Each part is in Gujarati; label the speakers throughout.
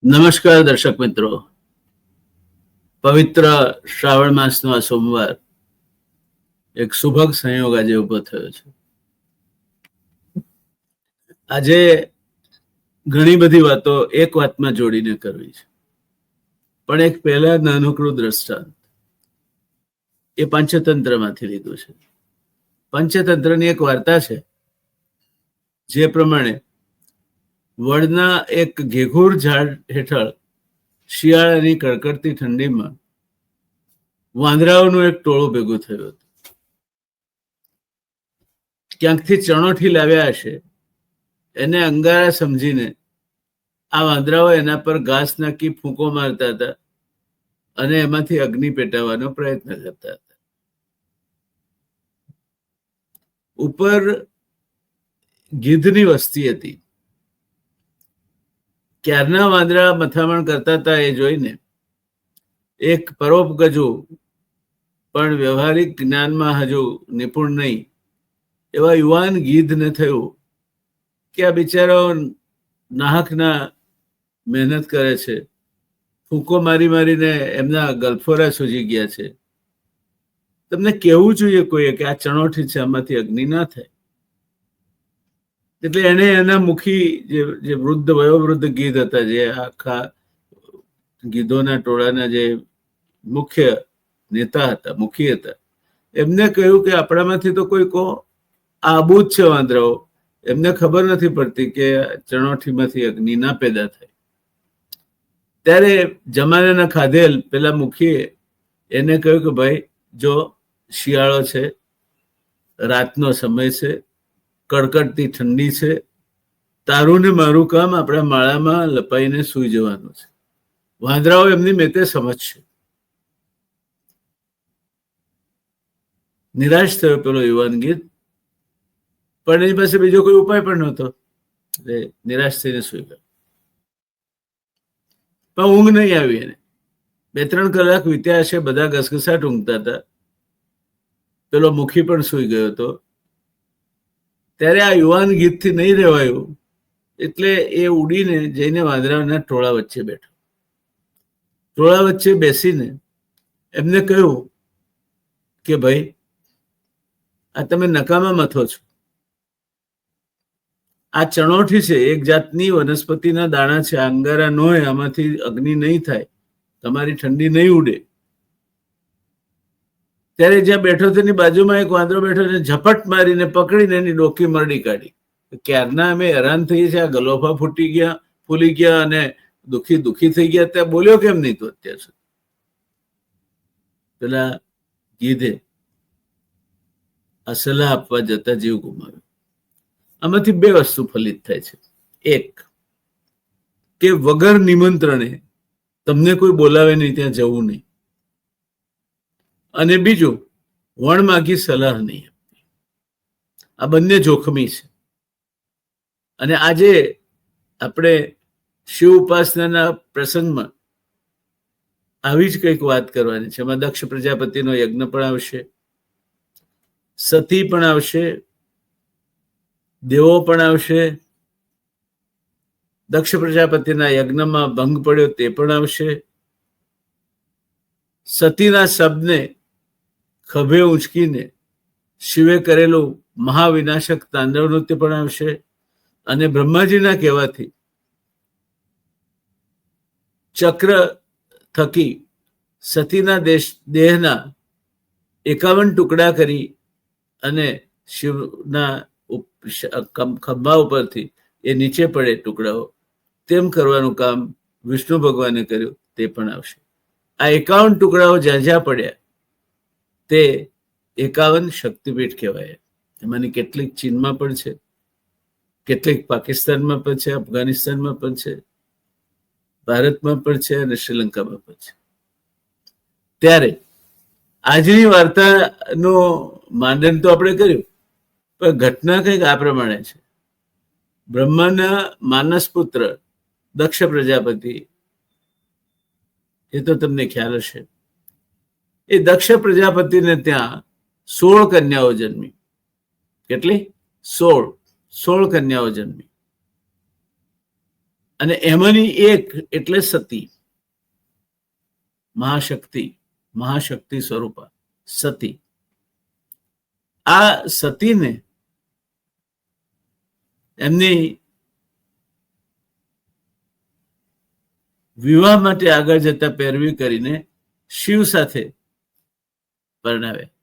Speaker 1: નમસ્કાર દર્શક મિત્રો, પવિત્ર શ્રાવણ માસનો આ સોમવાર એક સુભગ સંયોગ આજે ઉભો થયો છે. આજે ઘણી બધી વાતો એક વાતમાં જોડીને કરવી છે, પણ એક પહેલા નાનકડું દ્રષ્ટાંત એ પંચતંત્રમાંથી લીધું છે. પંચતંત્રની એક વાર્તા છે, જે પ્રમાણે વડના એક ઘેઘૂર ઝાડ હેઠળ શિયાળાની કડકડતી ઠંડીમાં વાંદરાઓનું એક ટોળું ભેગું થયું હતું. ક્યાંકથી ચણોઠી લાવ્યા હશે, એને અંગારા સમજીને આ વાંદરાઓ એના પર ઘાસ નાખી ફૂંકો મારતા હતા અને એમાંથી અગ્નિ પેટાવવાનો પ્રયત્ન કરતા હતા. ઉપર ગીધની વસ્તી હતી. ક્યારના વાંદરા મથામણ કરતા હતા એ જોઈને એક પરોપગજુ, પણ વ્યવહારિક જ્ઞાનમાં હજુ નિપુણ નહીં એવા યુવાન ગીધને થયું કે આ બિચારાઓ નાહકના મહેનત કરે છે, ફૂંકો મારી મારીને એમના ગલફોરા સૂજી ગયા છે. તમને કહેવું જોઈએ કોઈએ કે આ ચણોઠી છે, આમાંથી અગ્નિ ના થાય. એટલે એને એના મુખી જે વૃદ્ધ વયોવૃદ્ધ ગીધ હતા, જે આખા ગીધોના ટોળાના જે મુખ્ય નેતા હતા, મુખી હતા, એમને કહ્યું કે આપણામાંથી તો કોઈ કહો, આબુ જ છે વાંદરાઓ, એમને ખબર નથી પડતી કે ચણોઠીમાંથી અગ્નિ ના પેદા થાય. ત્યારે જમાનાના ખાધેલ પેલા મુખીએ એને કહ્યું કે ભાઈ જો શિયાળો છે, રાતનો સમય છે, કડકડતી ઠંડી છે, તારું ને મારું કામ આપણા માળામાં લપાઈને સૂઈ જવાનું છે. વાંદરાઓ એમની મેતે સમજશે. નિરાશ થયો પેલો યુવાન ગીધ, પણ એની પાસે બીજો કોઈ ઉપાય પણ નહોતો, એટલે નિરાશ થઈને સૂઈ ગયો. પણ ઊંઘ નહીં આવી એને. 2-3 કલાક વીત્યા હશે, બધા ઘસઘસાટ ઊંઘતા હતા. પેલો મુખી પણ સૂઈ ગયો હતો. ત્યારે આ યુવાન ગીતથી નહીં રહેવાયું, એટલે એ ઉડીને જઈને વાંદરાના ટોળા વચ્ચે બેઠો. ટોળા વચ્ચે બેસીને એમને કહ્યું કે ભાઈ આ તમે નકામા મથો છો. આ ચણોઠી છે, એક જાતની વનસ્પતિના દાણા છે, અંગારા ન હોય, આમાંથી અગ્નિ નહીં થાય, તમારી ઠંડી નહીં ઉડે. ત્યારે જ્યાં બેઠો તેની બાજુમાં એક વાંદરો બેઠો ને ઝપટ મારીને પકડીને એની ડોકી મરડી કાઢી. ક્યારના અમે હેરાન થઈએ છીએ, આ ગલોફા ફૂલી ગયા અને દુખી થઈ ગયા, ત્યાં બોલ્યો કેમ નહીં તો અત્યાર સુધી? પેલા ગીધે આ સલાહ આપવા જતા જીવ ગુમાવ્યો. આમાંથી 2 વસ્તુ ફલિત થાય છે. એક કે વગર નિમંત્રણે તમને કોઈ બોલાવે નહીં ત્યાં જવું નહીં, અને બીજું વણમાગી સલાહ નહીં આપવી. આ બંને જોખમી છે. અને આજે આપણે શિવ ઉપાસનાના પ્રસંગમાં આવી જ કંઈક વાત કરવાની છે. એમાં દક્ષ પ્રજાપતિનો યજ્ઞ પણ આવશે, સતી પણ આવશે, દેવો પણ આવશે, દક્ષ પ્રજાપતિના યજ્ઞમાં ભંગ પડ્યો તે પણ આવશે, સતીના શબ્દને ખભે ઉંચકીને શિવે કરેલું મહાવિનાશક તાંડવ નૃત્ય પણ આવશે, અને બ્રહ્માજીના કહેવાથી ચક્ર થકી સતીના દેહના 51 ટુકડા કરી અને શિવના ખભા ઉપરથી એ નીચે પડે ટુકડાઓ, તેમ કરવાનું કામ વિષ્ણુ ભગવાને કર્યું, તે પણ આવશે. આ 51 ટુકડાઓ જ્યાં જ્યાં પડ્યા તે 51 શક્તિપીઠ કહેવાય. એમાંની કેટલીક ચીનમાં પણ છે, કેટલીક પાકિસ્તાનમાં પણ છે, અફઘાનિસ્તાનમાં પણ છે, ભારતમાં પણ છે અને શ્રીલંકામાં પણ છે. ત્યારે આજની વાર્તાનું માંડન તો આપણે કર્યું, પણ ઘટના કંઈક આ પ્રમાણે છે. બ્રહ્માના માનસ પુત્ર દક્ષ પ્રજાપતિ, એ તો તમને ખ્યાલ હશે, એ દક્ષ પ્રજાપતિને ત્યાં 16 કન્યાઓ જન્મી. કેટલી? 16 કન્યાઓ જન્મી. અને એમાંની એક એટલે સતી, મહાશક્તિ સ્વરૂપા સતી. આ સતીને એમની વિવાહ માટે આગળ જતા પેરવી કરીને શિવ સાથે પરણાવ્યા.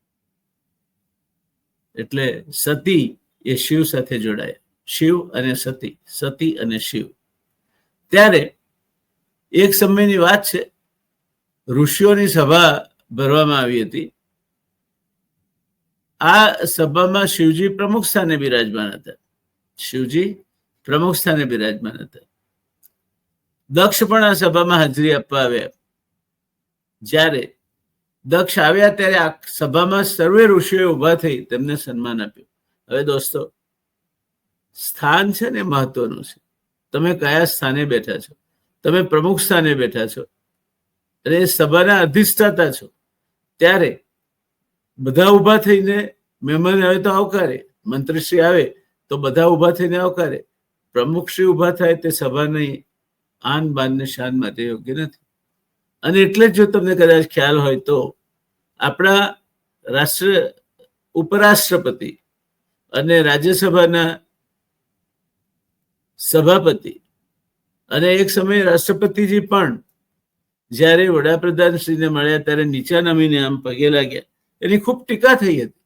Speaker 1: એટલે સતી એ શિવ સાથે જોડાયા. શિવ અને સતી, સતી અને શિવ. ત્યારે એક સમયની વાત છે, ઋષિઓની સભા ભરવામાં આવી હતી. આ સભામાં શિવજી પ્રમુખ સ્થાને બિરાજમાન હતા. શિવજી પ્રમુખ સ્થાને બિરાજમાન હતા. દક્ષ પણ આ સભામાં હાજરી આપવા આવ્યા. જ્યારે દક્ષ આવ્યા ત્યારે આ સભામાં સર્વે ઋષિઓએ ઉભા થઈ તેમને સન્માન આપ્યું. હવે દોસ્તો, સ્થાન છે ને મહત્વનું છે. તમે કયા સ્થાને બેઠા છો? તમે પ્રમુખ સ્થાને બેઠા છો અને એ સભાના અધિષ્ઠાતા છો. ત્યારે બધા ઉભા થઈને મહેમાન આવે તો આવકારે, મંત્રીશ્રી આવે તો બધા ઉભા થઈને આવકારે. પ્રમુખશ્રી ઉભા થાય તે સભાની આન બાન ને શાન માટે યોગ્ય નથી. અને એટલે જ જો તમને કદાચ ખ્યાલ હોય તો આપણા ઉપરાષ્ટ્રપતિ અને રાજ્યસભાના સભાપતિ અને એક સમયે રાષ્ટ્રપતિજી પણ જ્યારે વડાપ્રધાનશ્રીને મળ્યા ત્યારે નીચા નમીને આમ પગે લાગ્યા. એની ખૂબ ટીકા થઈ હતી.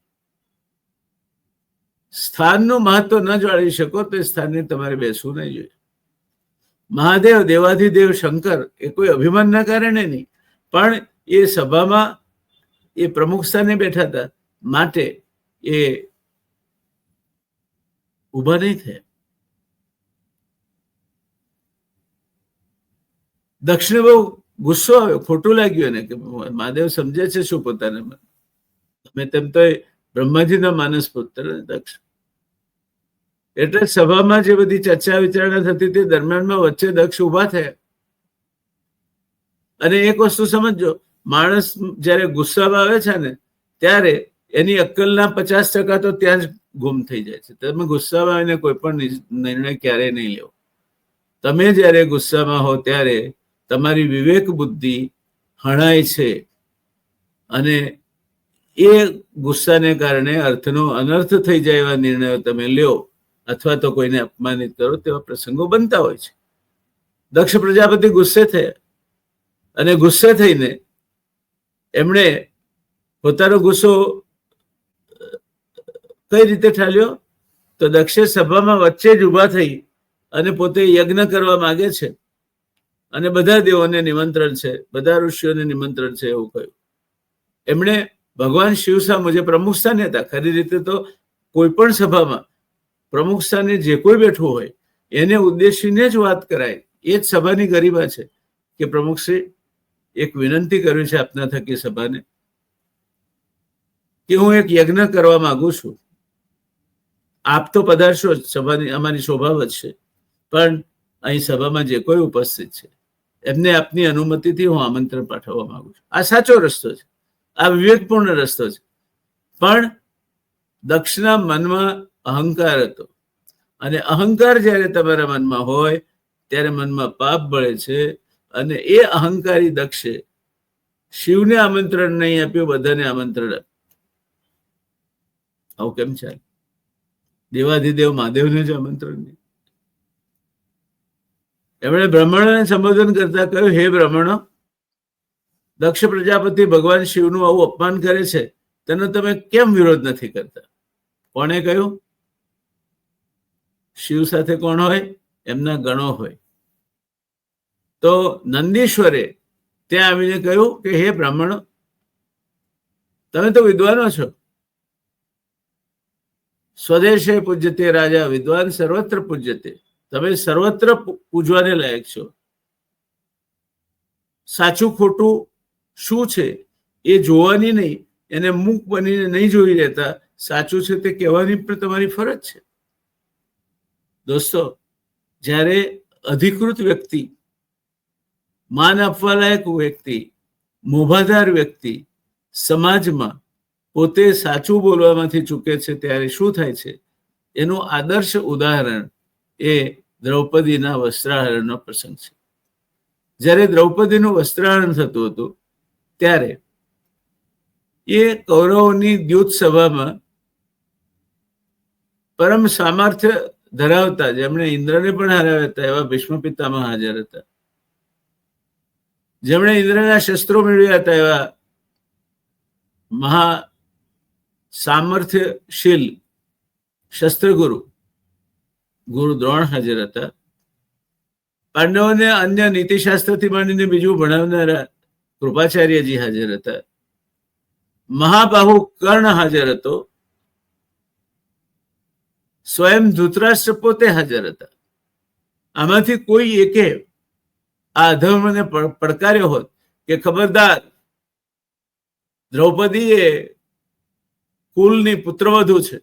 Speaker 1: સ્થાનનું મહત્વ ન જાળવી શકો તો એ સ્થાને તમારે બેસવું નહીં જોઈએ. મહાદેવ, દેવાધિદેવ શંકર એ કોઈ અભિમાનના કારણે નહીં, પણ એ સભામાં એ પ્રમુખ સ્થાને બેઠા હતા માટે એ ઉભા નહીં થયા. દક્ષને બહુ ગુસ્સો આવ્યો, ખોટું લાગ્યું એને કે મહાદેવ સમજે છે શું પોતાને. તમે તેમ તો બ્રહ્માજીના માનસ પુત્ર દક્ષ. એટલે સભામાં જે બધી ચર્ચા વિચારણા થતી તે દરમિયાનમાં વચ્ચે દક્ષ ઉભા થયા. અને એક વસ્તુ સમજો, માણસ જયારે ગુસ્સામાં આવે છે ને ત્યારે એની અક્કલના 50% તો ત્યાં જ ગુમ થઈ જાય છે. તમે ગુસ્સામાં આવીને કોઈ પણ નિર્ણય ક્યારેય નહીં લેવો. તમે જયારે ગુસ્સામાં હો ત્યારે તમારી વિવેક બુદ્ધિ હણાય છે અને એ ગુસ્સાને કારણે અર્થનો અનર્થ થઈ જાય એવા નિર્ણયો તમે લ્યો અથવા તો કોઈને અપમાનિત કરો તેવા પ્રસંગો બનતા હોય છે. દક્ષ પ્રજાપતિ ગુસ્સે થયા અને ગુસ્સે થઈને એમણે પોતાનો ગુસ્સો કઈ રીતે ઠાલ્યો તો દક્ષે સભામાં વચ્ચે જ ઉભા થઈ અને પોતે યજ્ઞ કરવા માંગે છે અને બધા દેવોને નિમંત્રણ છે, બધા ઋષિઓને નિમંત્રણ છે એવું કહ્યું. એમણે ભગવાન શિવ સામે જે પ્રમુખ સ્થાને હતા, ખરી રીતે તો કોઈ પણ સભામાં પ્રમુખ સ્થાને જે કોઈ બેઠું હોય એને ઉદ્દેશીને જ વાત કરાય. એ જ સભાની ગરિમા છે કે પ્રમુખશ્રી એક વિનંતી કરવી છે આપના થકી સભાને કે હું એક યજ્ઞ કરવા માંગુ છું. આપ તો પધારશો જ, સભાની અમારી શોભા વધશે, પણ અહીં સભામાં જે કોઈ ઉપસ્થિત છે એમને આપની અનુમતિથી હું આમંત્રણ પાઠવવા માંગુ છું. આ સાચો રસ્તો છે, આ વિવેકપૂર્ણ રસ્તો છે. પણ દક્ષના મનમાં અહંકાર હતો અને અહંકાર જ્યારે તમારા મનમાં હોય ત્યારે મનમાં પાપ બળે છે. અને એ અહંકારી દક્ષે શિવને આમંત્રણ નહીં આપ્યું, બધાને આમંત્રણ આપ્યું. આવું કેમ ચાલે? દેવાધિદેવ મહાદેવને જ આમંત્રણ નહીં. એમણે બ્રાહ્મણોને સંબોધન કરતા કહ્યું, હે બ્રાહ્મણો, દક્ષ પ્રજાપતિ ભગવાન શિવનું આવું અપમાન કરે છે તેનો તમે કેમ વિરોધ નથી કરતા? કોણે કહ્યું? શિવ સાથે કોણ હોય? એમના ગણો હોય. તો નંદીશ્વરે ત્યાં આવીને કહ્યું કે હે બ્રાહ્મણો, તમે તો વિદ્વાનો છો. સ્વદેશે પૂજ્યતે રાજા, વિદ્વાન સર્વત્ર પૂજ્યતે. તમે સર્વત્ર પૂજવાને લાયક છો. સાચું ખોટું શું છે એ જોવાની નહીં, એને મૂક બનીને નહીં જોઈ લેતા. સાચું છે તે કહેવાની પણ તમારી ફરજ છે. દોસ્તો, જ્યારે અધિકૃત વ્યક્તિ, માન આપવા લાયક વ્યક્તિ, મોભાદાર વ્યક્તિ સમાજમાં પોતે સાચું બોલવામાંથી ચૂકે છે ત્યારે શું થાય છે એનું આદર્શ ઉદાહરણ એ દ્રૌપદીના વસ્ત્રાહરણનો પ્રસંગ છે. જ્યારે દ્રૌપદીનું વસ્ત્રાહરણ થતું હતું ત્યારે એ કૌરવોની દ્યુત સભામાં પરમ સામર્થ્ય ધરાવતા, જેમણે ઇન્દ્રને પણ હરાવ્યા હતા, એવા ભીષ્મ પિતામહ હાજર હતા. જેમણે ઇન્દ્રના શસ્ત્રો મેળવ્યા હતા એવા મહા સામર્થ્યશીલ શસ્ત્રગુરુ ગુરુ દ્રોણ હાજર હતા. પાંડવોને અન્ય નીતિશાસ્ત્રથી માંડીને બીજું ભણાવનારા કૃપાચાર્યજી હાજર હતા. મહાબાહુ કર્ણ હાજર હતો. સ્વયં ધૃતરાષ્ટ્ર પોતે હાજર હતા. આમાંથી કોઈ એકે આ અધર્મને પડકાર્યો હોત કે ખબરદાર, દ્રૌપદી એ કુલની પુત્રવધુ છે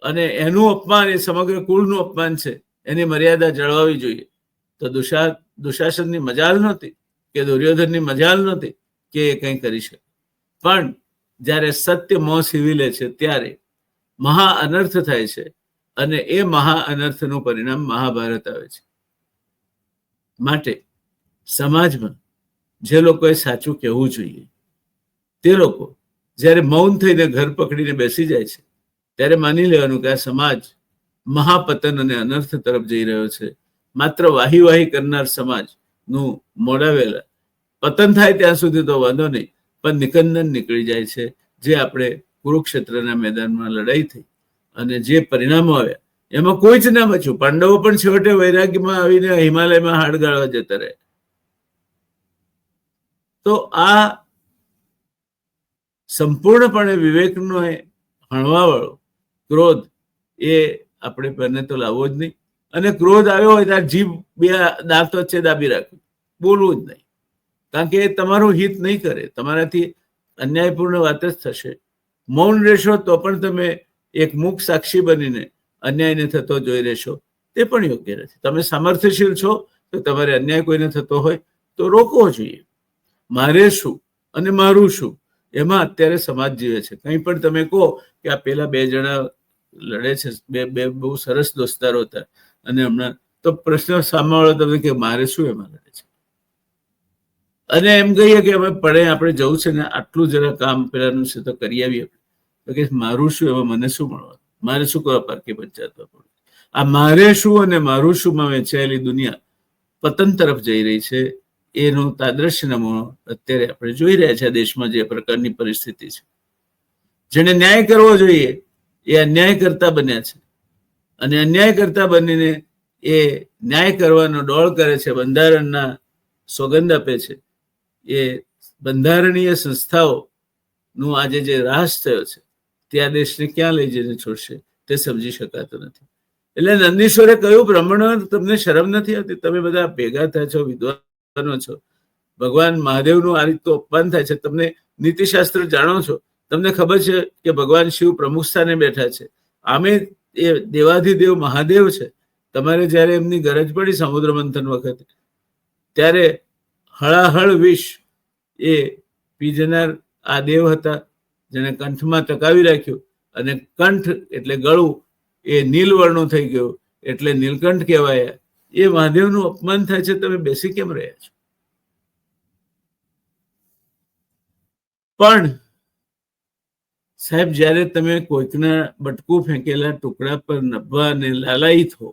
Speaker 1: અને એનું અપમાન એ સમગ્ર કુલનું અપમાન છે, એની મર્યાદા જળવાવી જોઈએ, તો દુશાસનની મજાલ નહોતી કે દુર્યોધનની મજાલ નહોતી કે એ કંઈ કરી શકે. પણ જ્યારે સત્ય મોં સીવી લે છે ત્યારે મહા અનર્થ થાય છે અને એ મહા અનર્થનું પરિણામ મહાભારત આવે છે. માટે સમાજમાં જે લોકોએ સાચું કહેવું જોઈએ તે લોકો જ્યારે મૌન થઈને ઘર પકડીને બેસી જાય છે ત્યારે માની લેવાનું કે આ સમાજ મહાપતન અને અનર્થ તરફ જઈ રહ્યો છે. માત્ર વાહી વાહી કરનાર સમાજનું મોડા વહેલા પતન થાય ત્યાં સુધી તો વાંધો નહીં, પણ નિકંદન નીકળી જાય છે. જે આપણે કુરુક્ષેત્રના મેદાનમાં લડાઈ થઈ અને જે પરિણામો આવ્યા એમાં કોઈ જ ના બચ્યું. પાંડવો પણ છેવટે વૈરાગ્યમાં આવીને હિમાલયમાં હાડ ગાળવા જતા રહ્યા. તો આ સંપૂર્ણપણે વિવેકનો હણવાવાળો ક્રોધ એ આપણે પહેલે તો લાવવો જ નહીં. અને ક્રોધ આવ્યો હોય ત્યારે જીભ બે દાંત વચ્ચે દાબી રાખવી, બોલવું જ નહીં. કારણ કે એ તમારું હિત નહીં કરે, તમારાથી અન્યાયપૂર્ણ વાત જ થશે. મૌન રહેશો તો પણ તમે એક મૂક સાક્ષી બનીને અન્યાયને થતો જોઈ રહેશો, તે પણ યોગ્ય નથી. તમે સામર્થ્યશીલ છો તો તમારે અન્યાય કોઈને થતો હોય તો રોકવો જોઈએ. મારે શું અને મારું શું, એમાં અત્યારે સમાજ જીવે છે. કંઈ પણ તમે કહો કે આ પેલા બે જણા લડે છે, બે બહુ સરસ દોસ્તારો હતા અને હમણાં તો પ્રશ્ન સાંભળો તમે કે મારે શું એમાં લડે છે. અને એમ કહીએ કે અમે પડે આપણે જવું છે ને આટલું જરા કામ પેલાનું છે તો કરી આવીએ. તો કે મારું શું એમાં મને શું મળવાનું, મારે શું કરવા પારકી પંચાયત. આ મારે શું અને મારું શુંમાં વેચાયેલી દુનિયા પતન તરફ જઈ રહી છે. એનું તાદ્રશ્ય નમૂનો અત્યારે આપણે જોઈ રહ્યા છે. દેશમાં જે પ્રકારની પરિસ્થિતિ છે, જેને ન્યાય કરવો જોઈએ એ અન્યાય કરતા બન્યા છે અને અન્યાય કરતા બનીને એ ન્યાય કરવાનો ડોળ કરે છે, બંધારણના સોગંદ આપે છે. એ બંધારણીય સંસ્થાઓનું આજે જે રાસ થયો છે તે આ દેશને ક્યાં લઈ જઈને છોડશે તે સમજી શકાતું નથી. એટલે નંદીશ્વરે કહ્યું, બ્રાહ્મણો તમને શરમ નથી આવતી? તમે બધા ભેગા થયા છો, વિદ્વાનો છો, ભગવાન મહાદેવનું આ રીતનું અપમાન થાય છે. તમને નીતિશાસ્ત્ર જાણો છો, તમને ખબર છે કે ભગવાન શિવ પ્રમુખ સ્થાને બેઠા છે, આમે એ દેવાધિદેવ મહાદેવ છે. તમારે જ્યારે એમની ગરજ પડી સમુદ્ર મંથન વખતે ત્યારે હળાહળ વિષ એ પી જનાર આ દેવ હતા, જેને કંઠમાં ટકાવી રાખ્યું અને કંઠ એટલે ગળું એ નીલવર્ણું થઈ ગયું એટલે નીલકંઠ કહેવાયા. એ મહાદેવનું અપમાન થાય છે, તમે બેસી કેમ રહ્યા છો? પણ સાહેબ, જ્યારે તમે કોઈકના બટકું ફેંકેલા ટુકડા પર નભવા અને લાલાયિત હો,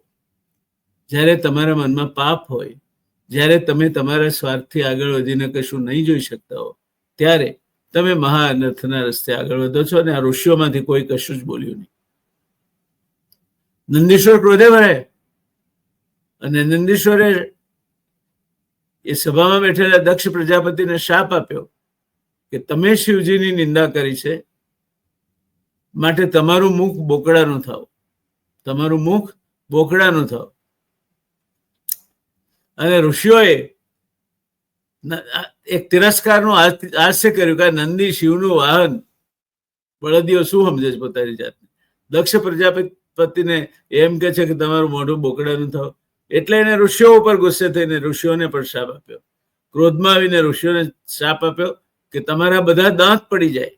Speaker 1: જ્યારે તમારા મનમાં પાપ હોય, જ્યારે તમે તમારા સ્વાર્થથી આગળ વધીને કશું નહીં જોઈ શકતા હો, ત્યારે તમે મહા અનર્થના રસ્તે આગળ વધો છો. અને આ ઋષિઓમાંથી કોઈ કશું જ બોલ્યું નહીં. નંદીશ્વર ક્રોધે ભરાય અને નંદીશ્વરે એ સભામાં બેઠેલા દક્ષ પ્રજાપતિને શાપ આપ્યો કે તમે શિવજીની નિંદા કરી છે, માટે તમારું મુખ બોકડાનું થાવ, તમારું મુખ બોકડાનું થાવ. અને ઋષિઓએ એક તિરસ્કારનું હાસ્ય કર્યું કે નંદી શિવનું વાહન, બળદીઓ શું સમજે છે પોતાની જાતને. દક્ષ પ્રજાપતિને એમ કે છે કે તમારું મોઢું બોકડાનું થાવ. એટલે એને ઋષિઓ ઉપર ગુસ્સે થઈને ઋષિઓને પણ શાપ આપ્યો. ક્રોધમાં આવીને ઋષિઓને શાપ આપ્યો કે તમારા બધા દાંત પડી જાય.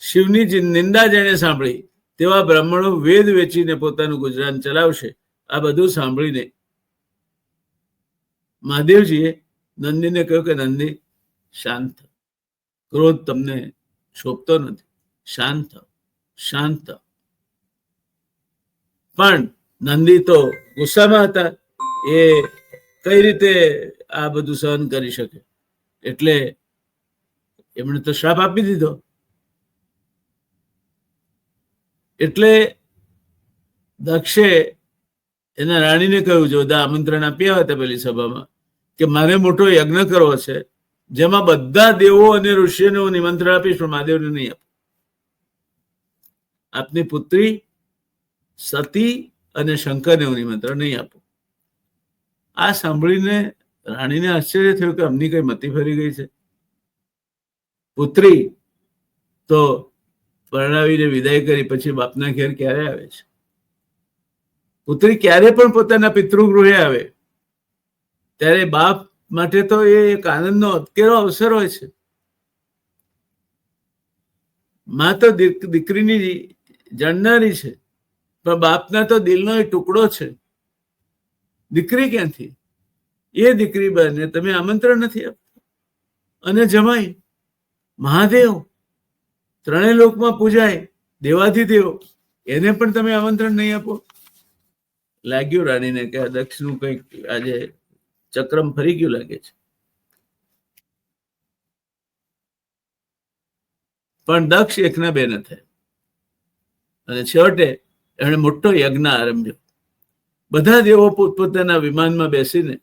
Speaker 1: શિવની નિંદા જેને સાંભળી તેવા બ્રાહ્મણો વેદ વેચીને પોતાનું ગુજરાન ચલાવશે આ બધું સાંભળીને મહાદેવજીએ નંદીને કહ્યું કે નંદી શાંત થાવ, ક્રોધ તમને શોભતો નથી, શાંત થાવ, શાંત થાવ. પણ નંદી તો ગુસ્સામાં હતા, એ કઈ રીતે આ બધું સહન કરી શકે, એટલે એમણે તો શ્રાપ આપી દીધો. એટલે દક્ષે એના રાણીને કહ્યું, જો બધા આમંત્રણ આપ્યા હતા પેલી સભામાં, કે મારે મોટો યજ્ઞ કરવો છે, જેમાં બધા દેવો અને ઋષિઓને હું નિમંત્રણ આપીશ, પણ મહાદેવને નહીં આપું. આપની પુત્રી સતી અને શંકરને હું નિમંત્રણ નહીં આપું. આ સાંભળીને રાણીને આશ્ચર્ય થયું કે અમની કઈ મતી ફરી ગઈ છે. પુત્રી તો પરણાવીને વિદાય કરી પછી બાપના ઘેર ક્યારે આવે છે? પુત્રી ક્યારે પણ પોતાના પિતૃગૃહે આવે ત્યારે બાપ માટે તો એ એક આનંદનો અત્કેરો અવસર હોય છે. માં તો દીકરીની જાણનારી છે, પણ બાપના તો દિલનો એ ટુકડો છે. દીકરી ક્યાંથી? એ દીકરી બને તમે આમંત્રણ નથી આપતા. અને જમાઈ મહાદેવ ત્રણેય લોકમાં પૂજાય દેવાધિદેવ, એને પણ તમે આમંત્રણ નહીં આપો. લાગ્યું રાણીને કે આ દક્ષનું કંઈક આજે ચક્રમ ફરી ગયું લાગે છે. પણ દક્ષ એકના બે ન થાય, અને છેવટે એમણે મોટો યજ્ઞ આરંભ્યો. બધા દેવો પોતપોતાના વિમાનમાં બેસીને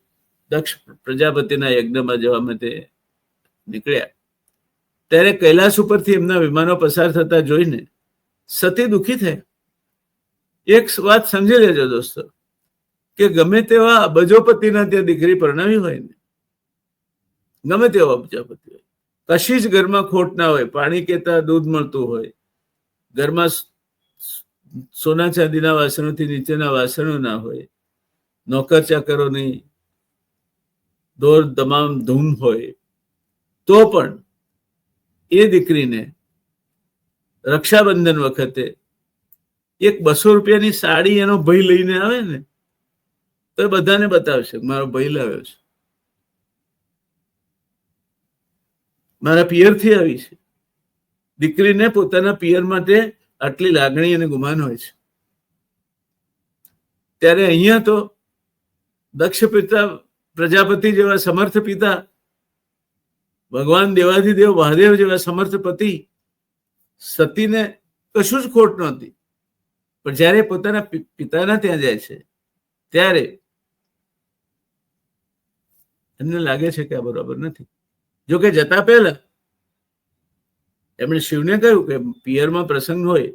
Speaker 1: દક્ષ પ્રજાપતિના યજ્ઞમાં જવા માટે નીકળ્યા. ત્યારે કૈલાસ ઉપરથી એમના વિમાનો પસાર થતા જોઈને સતી દુઃખી થયા. એક વાત સમજી લેજો દોસ્તો, કે ગમે તેવા અબજોપતિના ત્યાં દીકરી પરણાવી હોય ને, ગમે તેવા અબજોપતિ હોય, કશી જ ઘરમાં ખોટ ના હોય, પાણી કેતા દૂધ મળતું હોય, ઘરમાં સોના ચાંદીના વાસણોથી નીચેના વાસણો ના હોય, નોકર ચાકરોની દોર તમામ ધૂમ હોય, તો પણ એ દીકરીને રક્ષાબંધન વખતે એક 200 રૂપિયાની સાડી એનો ભાઈ લઈને આવે ને, તો એ બધાને બતાવશે મારો ભાઈ લાવ્યો છે, મારા પિયરથી આવી છે. દીકરીને પોતાના પિયર માટે આટલી લાગણી અને ગુમાન હોય છે. ત્યારે અહીંયા તો દક્ષ પિતા પ્રજાપતિ જેવા સમર્થ પિતા, ભગવાન દેવાધિદેવ મહાદેવ જેવા સમર્થ પતિ, સતીને કશું જ ખોટ નહોતી. પણ જ્યારે પોતાના પિતાના ત્યાં જાય છે ત્યારે એમને લાગે છે કે આ બરાબર નથી. જોકે જતા પહેલા એમણે શિવને કહ્યું કે પિયરમાં પ્રસંગ હોય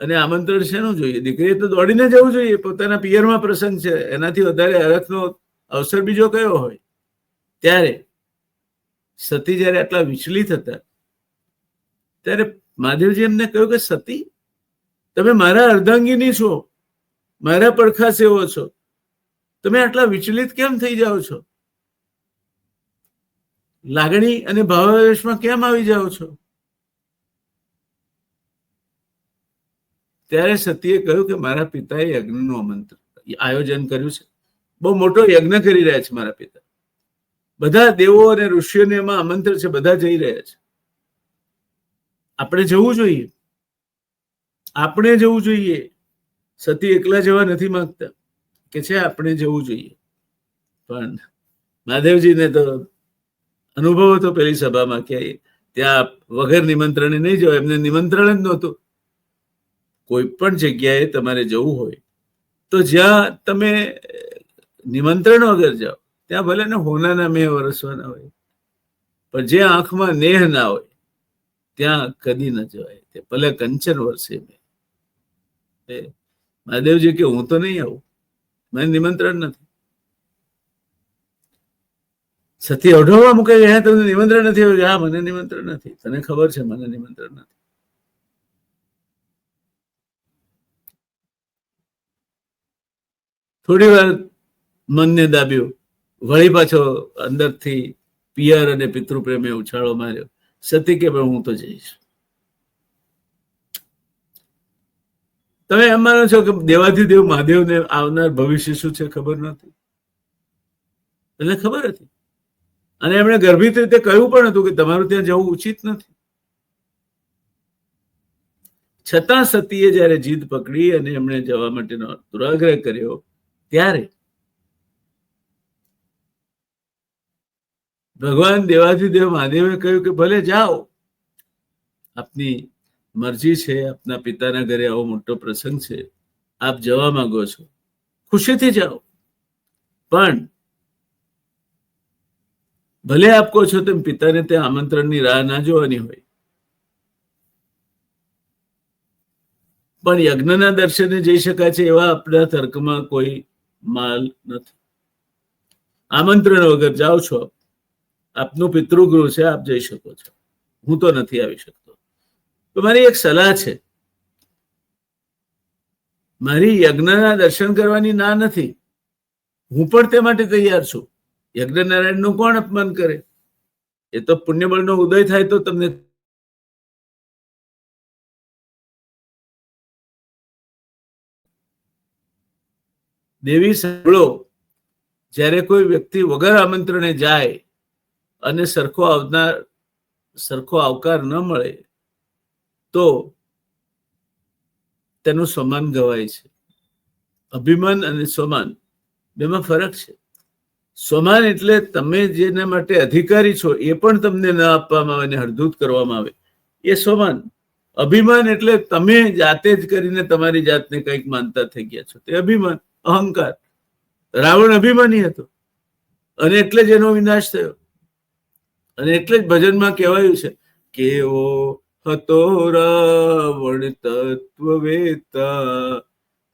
Speaker 1: અને આમંત્રણ શેનું જોઈએ, દીકરીએ તો દોડીને જવું જોઈએ, પોતાના પિયરમાં પ્રસંગ છે, એનાથી વધારે હરખનો અવસર બીજો કયો હોય. ત્યારે સતી જયારે આટલા વિચલિત હતા ત્યારે મહાદેવજી એમને કહ્યું કે સતી, તમે મારા અર્ધાંગીની છો, મારા પડખા સેવો છો, તમે આટલા વિચલિત કેમ થઈ જાઓ છો? લાગણી અને ભાવાવેશમાં કેમ આવી જાઓ છો? ત્યારે સતીએ કહ્યું કે મારા પિતાએ યજ્ઞનું આયોજન કર્યું છે, બહુ મોટો યજ્ઞ કરી રહ્યા છે મારા પિતા, બધા દેવો અને ઋષિઓને એમાં આમંત્રણ છે, બધા જઈ રહ્યા છે, આપણે જવું જોઈએ, આપણે જવું જોઈએ. સતી એકલા જવા નથી માંગતા, કે છે આપણે જવું જોઈએ. પણ મહાદેવજીને તો અનુભવ હતો પેલી સભામાં કે ત્યાં વગર નિમંત્રણે નહીં જવાય, એમને નિમંત્રણ જ નહોતું. કોઈ પણ જગ્યાએ તમારે જવું હોય તો જ્યાં તમે નિમંત્રણ વગર જાઓ ત્યાં ભલે ને હોનાના મેહ વરસવાના હોય, પણ જે આંખમાં નેહ ના હોય ત્યાં કદી ન જવાય. તે ભલે કંચન વરસે મેં. મહાદેવજી કે હું તો નહીં આવું, મને નિમંત્રણ નથી. સતી અઢળવા મૂકે કે હા તમને નિમંત્રણ નથી આવ્યું? હા મને નિમંત્રણ નથી, તને ખબર છે મને નિમંત્રણ નથી. થોડી વાર મનને દાબ્યું, વળી પાછો અંદરથી પિયર અને પિતૃપ્રેમે ઉછાળો માર્યો. સતી કે પણ હું તો જઈશ. તમે એમ માનો છો કે દેવાધિદેવ મહાદેવને આવનાર ભવિષ્ય શું છે ખબર નથી? એને ખબર હતી, અને એમણે ગર્ભિત રીતે કહ્યું પણ હતું કે તમારું ત્યાં જવું ઉચિત નથી. છતાં સતીએ જયારે જીદ પકડી અને એમણે જવા માટેનો દુરાગ્રહ કર્યો, ત્યારે ભગવાન દેવાધિદેવ મહાદેવે કહ્યું કે ભલે જાઓ, આપની મરજી છે, આપના પિતાના ઘરે આવો મોટો પ્રસંગ છે, આપ જવા માંગો છો, ખુશીથી જાઓ, પણ ભલે આપ કહો છો તેમ પિતાને ત્યાં આમંત્રણની રાહ ના જોવાની હોય, પણ યજ્ઞના દર્શને જઈ શકાય છે એવા આપણા તર્કમાં કોઈ માલ નથી. આમંત્રણ વગર જાઓ છો, આપનું પિતૃગૃહ છે, આપ જઈ શકો છો, હું તો નથી આવી શકતો. તો મારી એક સલાહ છે, મારી યજ્ઞના દર્શન કરવાની ના નથી, હું પણ તે માટે તૈયાર છું. યજ્ઞનારાયણનું કોણ અપમાન કરે? એ તો પુણ્યબળનો ઉદય થાય તો તમને દેવી સાંભળો, જ્યારે કોઈ વ્યક્તિ વગર આમંત્રણે જાય અને સરખો આવકાર ન મળે તો તેનું સન્માન ગવાય છે. અભિમાન અને સ્વમાન બેમાં ફરક છે. સ્વમાન એટલે તમે જેના માટે અધિકારી છો એ પણ તમને ન આપવામાં આવે ને હળધૂત કરવામાં આવે, એ સ્વમાન. અભિમાન એટલે તમે જાતે જ કરીને તમારી જાતને કંઈક માનતા થઈ ગયા છો, તે અભિમાન, અહંકાર. રાવણ અભિમાની હતો અને એટલે જ એનો વિનાશ થયો. અને એટલે જ ભજનમાં કહેવાયું છે, કેવો હતો રાવણ તત્વવેતા,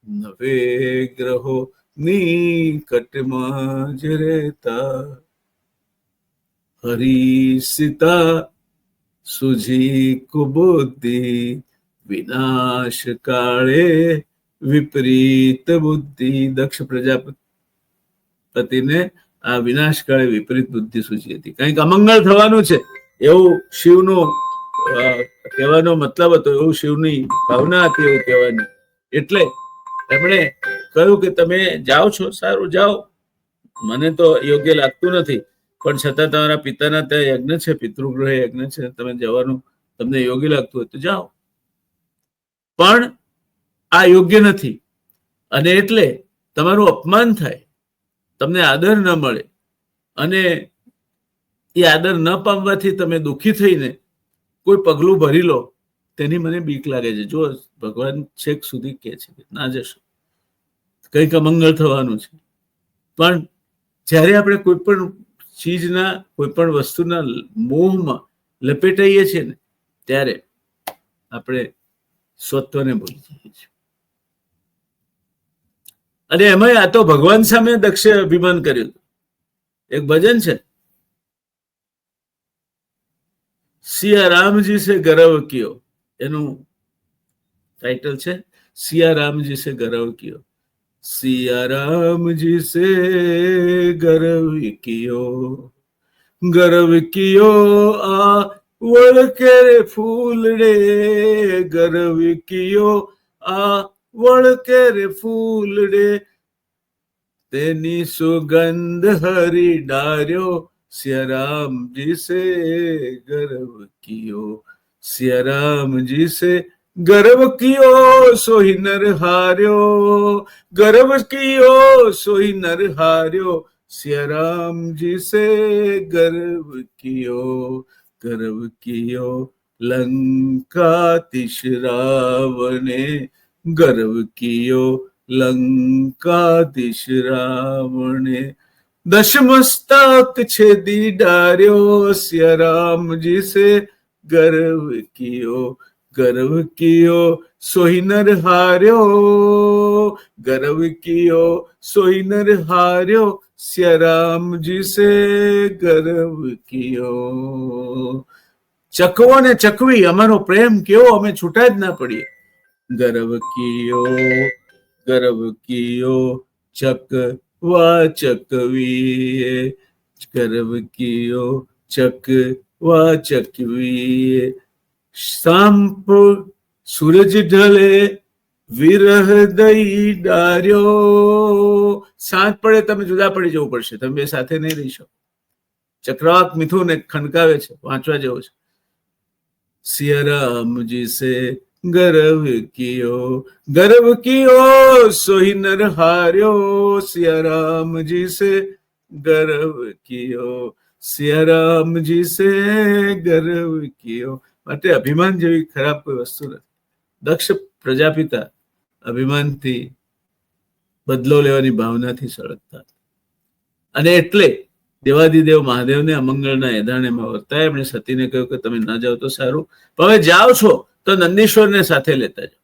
Speaker 1: નવે ગ્રહો નિકટમાં જ રહેતા, હરી સીતા સુજી કુબુદ્ધિ, વિનાશ કાળે વિપરીત બુદ્ધિ. દક્ષ પ્રજાપતિને આ વિનાશ કાળે વિપરીત બુદ્ધિ સૂચી હતી. કંઈક અમંગળ થવાનું છે એવું શિવનું કહેવાનો મતલબ હતો, એવું શિવની ભાવના હતી એવું કહેવાની. એટલે એમણે કહ્યું કે તમે જાઓ છો, સારું જાઓ, મને તો યોગ્ય લાગતું નથી, પણ છતાં તમારા પિતાના ત્યાં યજ્ઞ છે, પિતૃગૃહ યજ્ઞ છે, તમે જવાનું તમને યોગ્ય લાગતું હોય તો જાઓ, પણ આ યોગ્ય નથી. અને એટલે તમારું અપમાન થાય, તમને આદર ન મળે, અને એ આદર ન પામવાથી તમે દુઃખી થઈને કોઈ પગલું ભરી લો, તેની મને બીક લાગે છે. જો ભગવાન છેક સુધી કહે છે કે ના જશો, કંઈક અમંગળ થવાનું છે. પણ જ્યારે આપણે કોઈ પણ ચીજના, કોઈ પણ વસ્તુના મોહમાં લપેટાઈએ છીએ ને, ત્યારે આપણે સ્વત્વને ભૂલી જઈએ છીએ. અને એમાં આ તો ભગવાન સામે દક્ષે અભિમાન કર્યું. એક ભજન છે, સિયા રામજી સે ગર્વ કિયો, એનું ટાઇટલ છે સિયા રામજી સે ગર્વ કિયો. સિયા રામજી સે ગર્વ કિયો આ વળકે ફૂલડે, ગર્વ કિયો આ વળકે ફૂલડે, તેની સુગંધ હરી ડાર્યો, સિયા રામજી સે ગર્વ કિયો, સિયા રામજી સે ગર્વ કિયો સોહી નર હાર્યો, ગર્વ કિયો સોહી નર હાર્યો, સિયા રામજી સે ગર્વ કિયો, લંકાતિશ રાવણે ગર્વ કિયો, લંકાતિશ રાવણે, દશમસ્તક છેદી ડાર્યો, સિયા રામજી સે ગર્વ કિયો સોહી નર હાર્યો, ગર્વ કિયો સોહી નર હાર્યો, સિયા રામજી સે ગર્વ કિયો. ચકવો ને ચકવી અમારો પ્રેમ કેવો, અમે છૂટા જ ના પડીએ. ગર્વ કિયો ચકવા ચકવીએ, ગર્વ કિયો ચકવા ચકવીએ, સાંપ સૂરજ ઢલે વિરહ દઈ ડાર્યો. સાંજ પડે તમે જુદા પડી જવું પડશે, તમે બે સાથે નહીં રહી શકો. ચક્રવાક મિથુન એક ખનકાવે છે, વાંચવા જેવો છે. સિયારામજી સે ગર્વ કિયો સોહી નર હાર્યો. સિયારામજી સે ગર્વ કિયો, સિયારામજી સે ગર્વ કિયો. માટે અભિમાન જેવી ખરાબ કોઈ વસ્તુ નથી. દક્ષ પ્રજાપિતા અભિમાનથી બદલો લેવાની ભાવનાથી સળગતા, અને એટલે દેવાદિદેવ મહાદેવને અમંગળના એધાણેમાં વર્તાય. એમણે સતીને કહ્યું કે તમે ના જાઓ તો સારું, પણ હવે જાઓ છો તો નંદીશ્વરને સાથે લેતા જાઓ.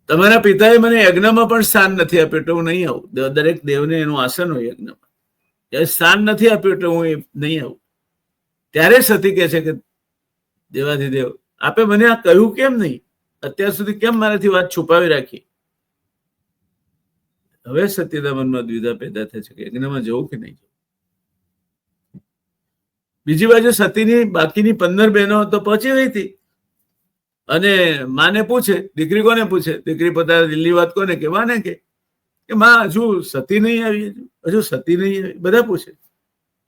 Speaker 1: તમારા પિતાએ મને યજ્ઞમાં પણ સ્થાન નથી આપ્યું એટલે હું નહીં આવું. દરેક દેવને એનું આસન હોય યજ્ઞમાં. ત્યારે સ્થાન નથી આપ્યું એટલે હું નહીં આવું. ત્યારે સતી કહે છે કે દેવાધિદેવ આપે મને આ કહ્યું કેમ નહીં? અત્યાર સુધી કેમ મારાથી વાત છુપાવી રાખી? હવે સતીના મનમાં દ્વિધા પેદા થાય છે કે યજ્ઞમાં જવું કે નહીં જવું. બીજી બાજુ સતીની બાકીની 15 બહેનો તો પહોંચી ગઈ હતી, અને માને પૂછે, દીકરી કોને પૂછે? દીકરી પોતાના દિલ્હી વાત કોને કે? માને કે માં હજુ સતી નહીં આવી, હજુ સતી નહીં આવી. બધા પૂછે.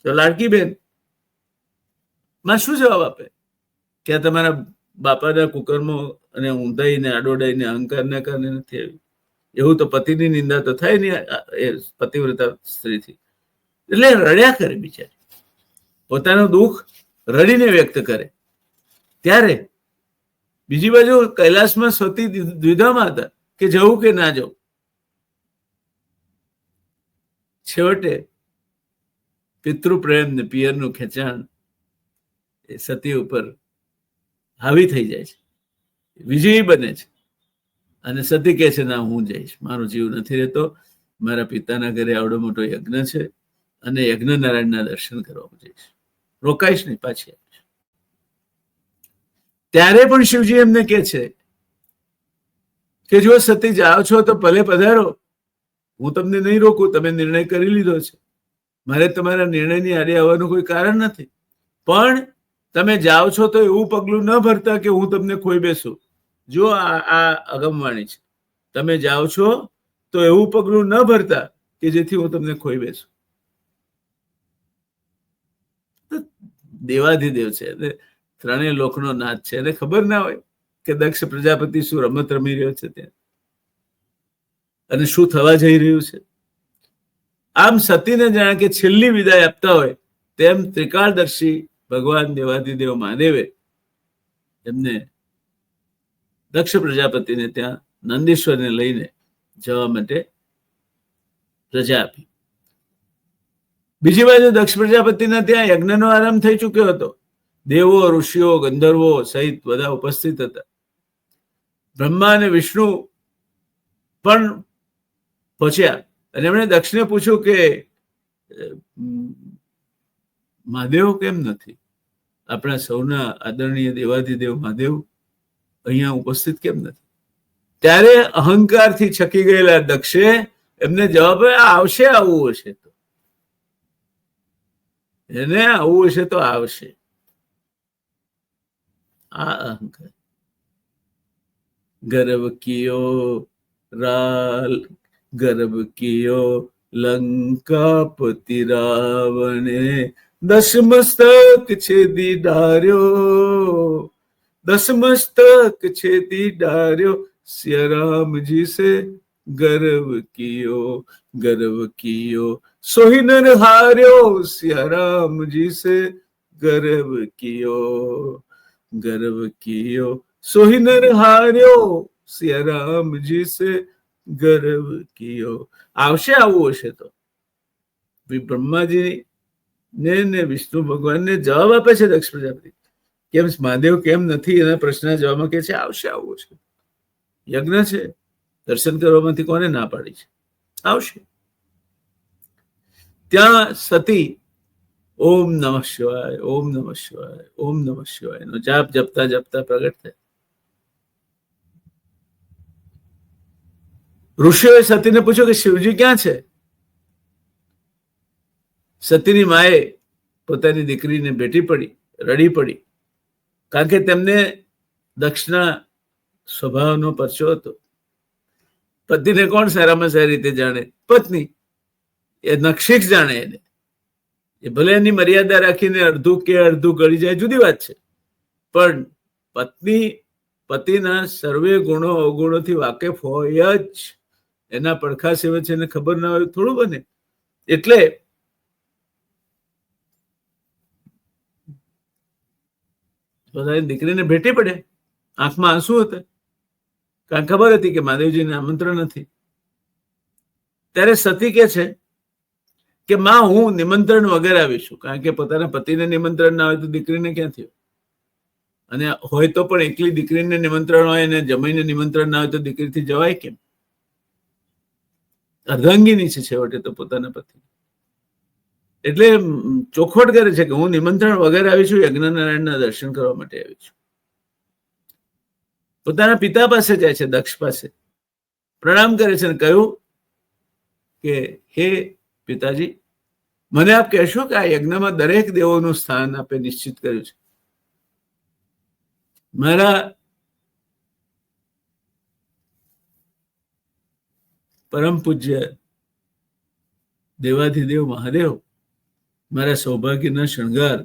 Speaker 1: તો લાડકી બેન માં શું જવાબ આપે કે આ તમારા બાપાના કુકર્મો અને ઊંધાઈને આડોડાઈને અહંકારના કારણે નથી આવી. એવું તો પતિની નિંદા તો થાય નહીં એ પતિવ્રતા સ્ત્રીથી. એટલે રડ્યા કરે બિચારી, પોતાનું દુઃખ રડીને વ્યક્ત કરે. ત્યારે બીજી બાજુ કૈલાસમાં સતી દ્વિધામાં હતા કે જવું કે ના જવું. છેવટે પિતૃપ્રેમ ને પિયરનું ખેંચાણ એ સતી ઉપર હાવી થઈ જાય છે, વિજયી બને છે. અને સતી કહે છે ના હું જઈશ, મારો જીવ નથી રહેતો, મારા પિતાના ઘરે આવડો મોટો યજ્ઞ છે અને યજ્ઞ નારાયણના દર્શન કરવા હું જઈશ, રોકાઈશ નહીં, પાછી આવીશ. ત્યારે પણ શિવજી એમને કહે છે કે જો સતી જાઓ છો તો ભલે પધારો, હું તમને નહીં રોકું, તમે નિર્ણય કરી લીધો છે, મારે તમારા નિર્ણયની આડે આવવાનું કોઈ કારણ નથી. પણ તમે જાઓ છો તો એવું પગલું ન ભરતા કે હું તમને ખોઈ બેસું. જો આ અગમવાણી છે, તમે જાઓ છો તો એવું પગલું ન ભરતા કે જેથી હું તમને ખોઈ બેસું. દેવાધિદેવ છે, ત્રણેય લોકનો નાથ છે, એને ખબર ના હોય કે દક્ષ પ્રજાપતિ શું રમત રમી રહ્યો છે ત્યાં, અને શું થવા જઈ રહ્યું છે. આમ સતીને જાણે કે છેલ્લી વિદાય આપતા હોય તેમ ત્રિકાળદર્શી ભગવાન દેવાધિદેવ મહાદેવે એમને દક્ષ પ્રજાપતિને ત્યાં નંદીશ્વરને લઈને જવા માટે રજા આપી. બીજી બાજુ દક્ષ પ્રજાપતિના ત્યાં યજ્ઞનો આરંભ થઈ ચુક્યો હતો. દેવો, ઋષિઓ, ગંધર્વો સહિત બધા ઉપસ્થિત હતા. બ્રહ્મા અને વિષ્ણુ પણ પહોંચ્યા અને એમણે દક્ષને પૂછ્યું કે મહાદેવ કેમ નથી? આપણા સૌના આદરણીય દેવાધિદેવ મહાદેવ અહીંયા ઉપસ્થિત કેમ નથી? ત્યારે અહંકારથી છકી ગયેલા દક્ષે એમને જવાબ આવશે, આવવું હશે તો એને આવવું હશે તો આવશે. આ અહંકાર ગર્વ કિયો લંકાપતિ રાવણે, દશમસ્તક છેદી ડાર્યો, દશમસ્તક છેદી ડાર્યો, સિયારામજી સે ગર્વ કિયો સોહી નર હાર્યો, સિયારામજી સે ગર્વ કિયો સોહી નર હાર્યો, સિયારામજી સે ગર્વ કિયો. આવશે, આવવું હશે તો. બ્રહ્માજી ને વિષ્ણુ ભગવાનને જવાબ આપે છે દક્ષ પ્રજાપતિ, કેમ મહાદેવ કેમ નથી એના પ્રશ્નના જવાબમાં કે છે આવશે, આવવું છે. યજ્ઞ છે, દર્શન કરવામાંથી કોને ના પાડી છે? આવશે. ત્યાં સતી ઓમ નમઃ શિવાય, ઓમ નમઃ શિવાય, ઓમ નમઃ શિવાય નો જાપ જપતા જપતા પ્રગટ થાય. ઋષિઓએ સતીને પૂછ્યું કે શિવજી ક્યાં છે? સતીની માએ પોતાની દીકરીને ભેટી પડી, રડી પડી કારણ કે તેમને દક્ષના સ્વભાવનો પરચો હતો. પતિને કોણ સારામાં સારી રીતે જાણે? પત્ની. એ નક્ષિક જાણે એને. એ ભલે એની મર્યાદા રાખીને અડધું કે અડધું ગળી જાય જુદી વાત છે, પણ પત્ની પતિના સર્વે ગુણો અવગુણોથી વાકેફ હોય જ. એના પડખા સિવાય છે એને ખબર ના હોય થોડું બને. એટલે પોતાની દીકરીને ભેટી પડે, આંખમાં આંસુ હતા, કારણ ખબર હતી કે મહાદેવજીને આમંત્રણ નથી. ત્યારે સતી કે છે કે માં હું નિમંત્રણ વગર આવીશું, કારણ કે પોતાના પતિને નિમંત્રણ ના હોય તો દીકરીને ક્યાંથી હોય? અને હોય તો પણ એકલી દીકરીને નિમંત્રણ હોય અને જમાઈને નિમંત્રણ ના હોય તો દીકરીથી જવાય કેમ? અર્ધાંગીની છે છેવટે તો પોતાના પતિ. એટલે ચોખવટ કરે છે કે હું નિમંત્રણ વગર આવી છું, યજ્ઞનારાયણના દર્શન કરવા માટે આવી છું. પોતાના પિતા પાસે જાય છે, દક્ષ પાસે પ્રણામ કરે છે અને કહ્યું કે હે પિતાજી, મને આપ કહેશો કે આ યજ્ઞમાં દરેક દેવોનું સ્થાન આપે નિશ્ચિત કર્યું છે. મારા પરમ પૂજ્ય દેવાધિદેવ મહાદેવ, મારા સૌભાગ્યના શણગાર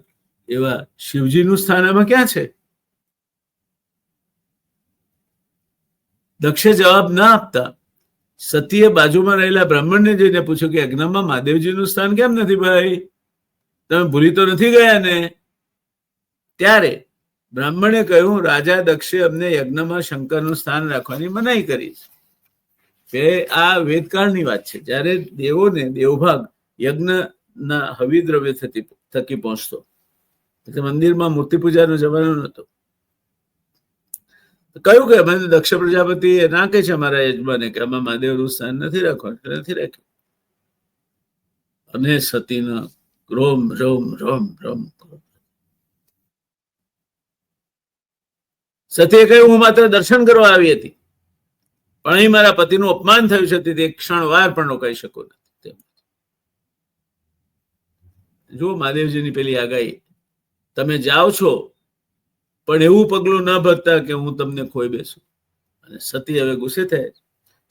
Speaker 1: એવા શિવજીનું સ્થાન આમાં ક્યાં છે? દક્ષે જવાબ ના આપતા સતીએ બાજુમાં રહેલા બ્રાહ્મણને જઈને પૂછ્યું કે યજ્ઞમાં મહાદેવજીનું સ્થાન કેમ નથી ભાઈ? તમે ભૂલી તો નથી ગયા ને? ત્યારે બ્રાહ્મણે કહ્યું, રાજા દક્ષે અમને યજ્ઞમાં શંકરનું સ્થાન રાખવાની મનાઈ કરી છે. આ વેદકાળની વાત છે. જ્યારે દેવોને દેવભાગ યજ્ઞના હવિદ્રવ્ય થકી પહોંચતો, એટલે મંદિરમાં મૂર્તિ પૂજાનો જમાનો નહોતો. કહ્યું કે મને દક્ષ પ્રજાપતિ ના કહે છે અમારા યજમાને કે આમાં મહાદેવનું સ્થાન નથી રાખવાનું, એટલે નથી રાખ્યું. અને સતીના રોમ રોમ રોમ રોમ. સતીએ કહ્યું, હું માત્ર દર્શન કરવા આવી હતી, પણ અહીં મારા પતિનું અપમાન થયું છે, તેથી એક ક્ષણ વાર પણ રોકાઈ શકો નથી. જો મહાદેવજીની પેલી આગાહી, તમે જાઓ છો પણ એવું પગલું ના ભરતા કે હું તમને ખોઈ બેસું. અને સતી હવે ગુસ્સે થાય.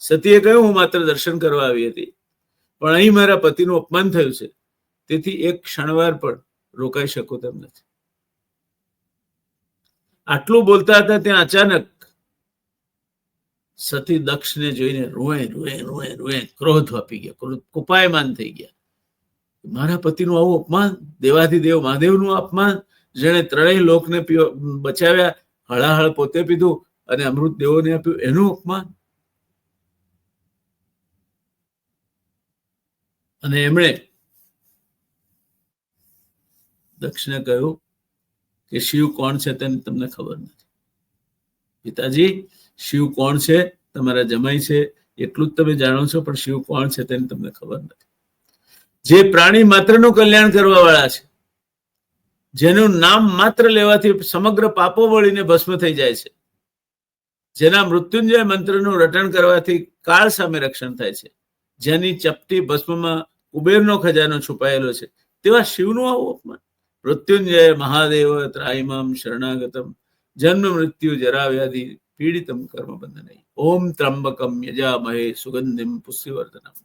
Speaker 1: સતીએ કહ્યું, હું માત્ર દર્શન કરવા આવી હતી, પણ અહીં મારા પતિનું અપમાન થયું છે, તેથી એક ક્ષણવાર પણ રોકાઈ શકો તેમ નથી. આટલું બોલતા હતા ત્યાં અચાનક સતી દક્ષને જોઈને રોએ રોએ રોએ રોએ ક્રોધ વાપી ગયા, ક્રોધ કુપાયમાન થઈ ગયા. મારા પતિનું આવું અપમાન, દેવાધિદેવ મહાદેવનું અપમાન, જેણે ત્રણેય લોકને બચાવ્યા, હળાહળ પોતે પીધું અને અમૃત દેવોને આપ્યું, એનું અપમાન. અને એમણે દક્ષને કહ્યું કે શિવ કોણ છે તેની તમને ખબર નથી. પિતાજી, શિવ કોણ છે? તમારા જમાઈ છે એટલું જ તમે જાણો છો, પણ શિવ કોણ છે તેની તમને ખબર નથી. જે પ્રાણી માત્રનું કલ્યાણ કરવા વાળા છે, જેનું નામ માત્ર લેવાથી સમગ્ર પાપો વળીને ભસ્મ થઈ જાય છે, જેના મૃત્યુંજય મંત્રનું રટણ કરવાથી કાળ સામે રક્ષણ થાય છે, જેની ચપટી ભસ્મમાં કુબેરનો ખજાનો છુપાયેલો છે, તેવા શિવનું આવું અપમાન. મૃત્યુંજય મહાદેવ ત્રાહિમામ શરણાગતમ જન્મ મૃત્યુ જરા વ્યાધિ પીડિતમ કર્મ બંધનૈ ઓમ ત્રંબકમ યજામહે સુગંધિમ પુષ્ટિવર્ધનમ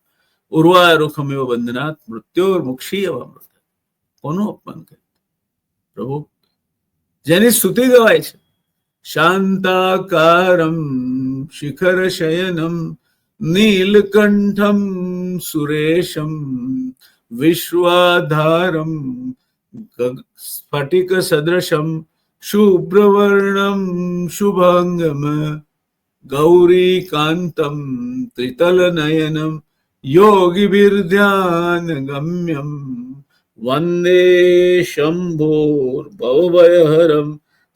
Speaker 1: ઉર્વારુકમેવ બંધનાત મૃત્યોર્મુક્ષીયવામૃત. કોનું અપમાન કરે પ્રભુ? જેની સ્તુતિ ગવાય છે. શાંતાકારમ શિખર શયનમ નીલકંઠમ સુરેશમ વિશ્વાધારમ સ્ફટિક સદૃશમ શુભ્રવર્ણમ શુભાંગમ ગૌરીકાંતમ ત્રિતલ નયનમ યોગીભિર્ધ્યાન ગમ્યમ વંદે શંભોર ભવભયહરમ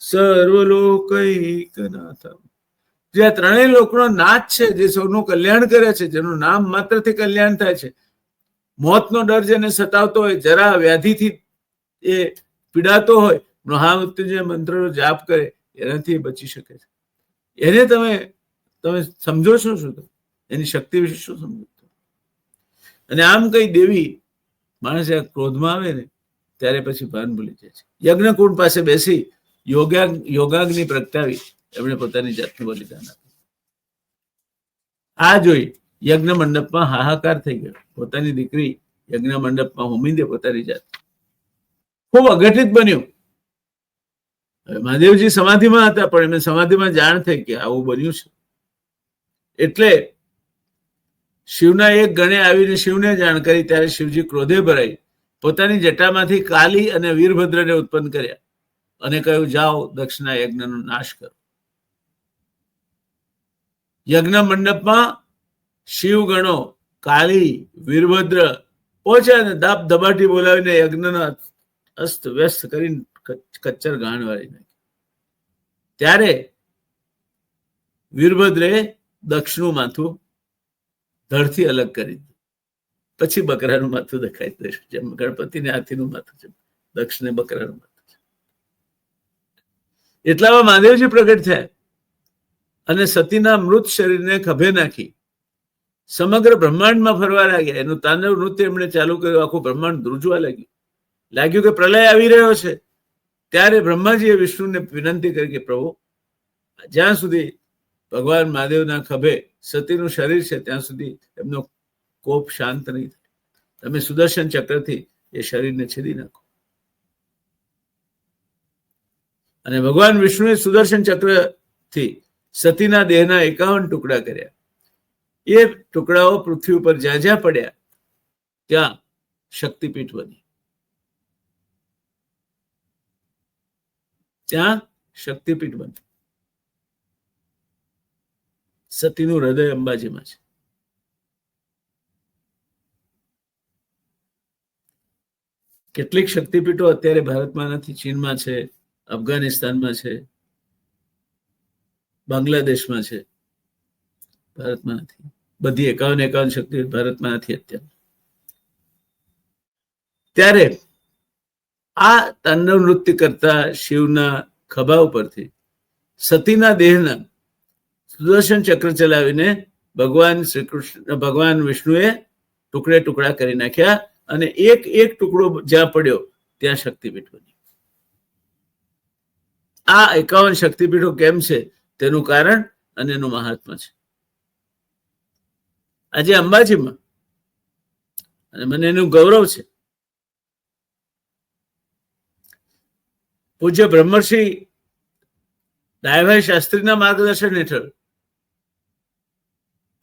Speaker 1: સર્વલોકૈકનાથમ. જે આ ત્રણેય લોકનો નાથ છે, જે સૌનું કલ્યાણ કરે છે, જેનું નામ માત્રથી કલ્યાણ થાય છે, મોતનો ડર જેને સતાવતો હોય, જરા વ્યાધિથી એ પીડાતો હોય, મહામૃત્યુંજય મંત્રનો જાપ કરે, એનાથી બચી શકે છે. એને તમે સમજો છો શું? એની શક્તિ વિશે શું સમજો? અને આમ કઈ દેવી માણસ ક્રોધમાં આવે ને ત્યારે પછી ભાન ભૂલી જાય છે. યજ્ઞકુંડ પાસે બેસી યોગાગ્નિ પ્રગટાવી એમણે પોતાની જાતનું બલિદાન આપ્યું. આ જોઈ યજ્ઞ મંડપમાં હાહાકાર થઈ ગયો. પોતાની દીકરી યજ્ઞ મંડપમાં હોમી દે પોતાની જાત. ખૂબ અઘટિત બન્યું. મહાદેવજી સમાધિમાં હતા, પણ એમને સમાધિમાં જાણ થઈ કે આવું બન્યું છે. એટલે શિવના એક ગણે આવીને શિવને જાણ કરી. ત્યારે શિવજી ક્રોધે ભરાઈ પોતાની જટામાંથી કાલી અને વીરભદ્રને ઉત્પન્ન કર્યા અને કહ્યું, જાઓ દક્ષના યજ્ઞનો નાશ કરો. યજ્ઞ મંડપમાં શિવ ગણો કાલી વીરભદ્ર પહોંચ્યા ને દાબ દબાટી બોલાવીને યજ્ઞના અસ્ત વ્યસ્ત કરીને કચ્ચર ગાણ વાળી નાખી. ત્યારે વીરભદ્રે દક્ષનું માથું ધડથી અલગ કરી દીધું. પછી બકરાનું માથું દેખાય. જેમ ગણપતિને હાથીનું માથું છે, દક્ષને બકરાનું માથું છે. એટલામાં મહાદેવજી પ્રગટ થયા અને સતીના મૃત શરીરને ખભે નાખી સમગ્ર બ્રહ્માંડમાં ફરવા લાગ્યા. એનું તાંડવ નૃત્ય એમણે ચાલુ કર્યું. આખું બ્રહ્માંડ ધ્રુજવા લાગ્યું કે પ્રલય આવી રહ્યો છે. ત્યારે બ્રહ્માજીએ વિષ્ણુને વિનંતી કરી કે પ્રભુ, જ્યાં સુધી ભગવાન મહાદેવના ખભે સતીનું શરીર છે ત્યાં સુધી એમનો કોપ શાંત નહીં થાય. તમે સુદર્શન ચક્રથી એ શરીરને છેદી નાખો. અને ભગવાન વિષ્ણુએ સુદર્શન ચક્રથી સતીના દેહના 51 ટુકડા કર્યા. એ ટુકડાઓ પૃથ્વી ઉપર જ્યાં જ્યાં પડ્યા ત્યાં શક્તિપીઠ બની. ત્યાં શક્તિપીઠ બની. સતીનું હૃદય અંબાજીમાં છે. કેટલીક શક્તિપીઠો અત્યારે ભારતમાં નથી. ચીનમાં છે, અફઘાનિસ્તાનમાં છે, બાંગ્લાદેશમાં છે, ભારતમાં નથી. બધી 51 શક્તિપીઠ ભારતમાં નથી અત્યારે. ત્યારે આ તાંડવ નૃત્ય કરતા શિવના ખભા ઉપરથી સતીના દેહના સુદર્શન ચક્ર ચલાવીને ભગવાન વિષ્ણુએ ટુકડે ટુકડા કરી નાખ્યા અને એક એક ટુકડો જ્યાં પડ્યો ત્યાં શક્તિપીઠ બની. આ 51 શક્તિપીઠો કેમ છે તેનું કારણ અને એનું મહાત્મા છે. આજે અંબાજીમાં, અને મને એનું ગૌરવ છે, પૂજ્ય બ્રહ્મર્ષિ ડાયાભાઈ શાસ્ત્રીના માર્ગદર્શન હેઠળ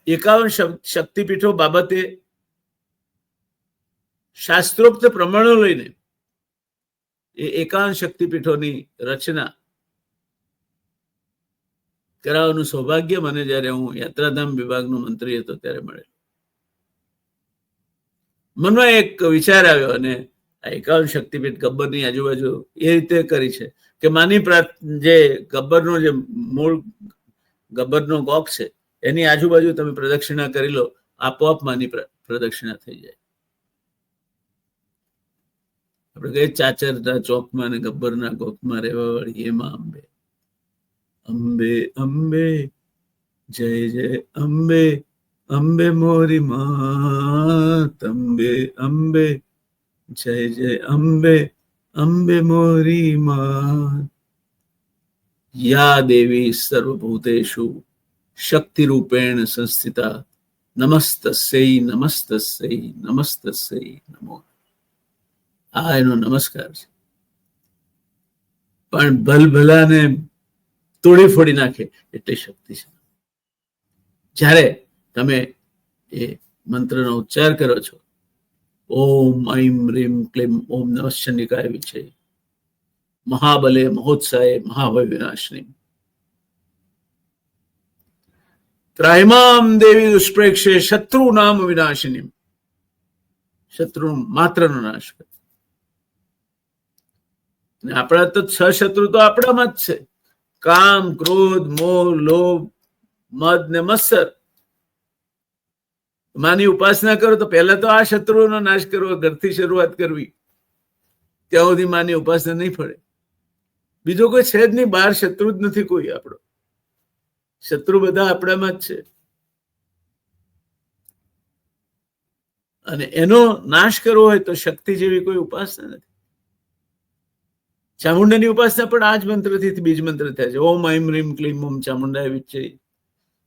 Speaker 1: 51 શક્તિપીઠો બાબતે શાસ્ત્રોક્ત પ્રમાણો લઈને એ 51 શક્તિપીઠોની રચના કરાવવાનું સૌભાગ્ય મને જ્યારે હું યાત્રાધામ વિભાગનો મંત્રી હતો ત્યારે મળેલું. મનમાં એક વિચાર આવ્યો અને આ 51 શક્તિપીઠ ગબ્બરની આજુબાજુ એ રીતે કરી છે કે માની જે ગબ્બરનો જે મૂળ ગબ્બરનો ગોક છે એની આજુબાજુ તમે પ્રદક્ષિણા કરી લો, આપોઆપ માની પ્રદક્ષિણા થઈ જાય. આપણે કહીએ ચાચરના ચોકમાં અને ગબ્બરના ગોકમાં રહેવા વાળી એમાં અંબે. અંબે અંબે જય જય અંબે, અંબે મોરી માત. અંબે અંબે જય જય અંબે, અંબે મોરી માત. યા દેવી સર્વભૂતેષુ શક્તિ રૂપેણ સંસ્થિતા નમસ્તસ્યૈ નમસ્તસ્યૈ નમસ્તસ્યૈ નમો. આ એનો નમસ્કાર છે. પણ ભલભલાને તોડી ફોડી નાખે એટલી શક્તિ છે. જ્યારે તમે એ મંત્રનો ઉચ્ચાર કરો છો, ઓમ ઐમ રીમ ક્લીમ ઓમ નમઃ શનિકાય વિચે મહાબલે મહોત્સાહે મહાભય વિનાશિની ત્રાહિમામ દેવી દુષ્પ્રેક્ષે શત્રુ નામ વિનાશિની. શત્રુ માત્રનો નાશ કરે. આપણા તો 6 શત્રુ તો આપણામાં જ છે: કામ, ક્રોધ, મોહ, લોભ, મદ ને મત્સર. માની ઉપાસના કરો તો પહેલા તો આ શત્રુઓનો નાશ કરવો, ઘરથી શરૂઆત કરવી. ત્યાં સુધી માની ઉપાસના નહીં ફળે. બીજો કોઈ છે જ નહીં, બહાર શત્રુ જ નથી કોઈ આપણો. શત્રુ બધા આપણામાં જ છે. અને એનો નાશ કરવો હોય તો શક્તિ જેવી કોઈ ઉપાસના નથી. ચામુંડાની ઉપાસના પણ આ જ મંત્રથી બીજ મંત્ર થાય છે. ઓમ ઐમ રીમ ક્લીમ ઓમ ચામુંડાય વિચ્ચે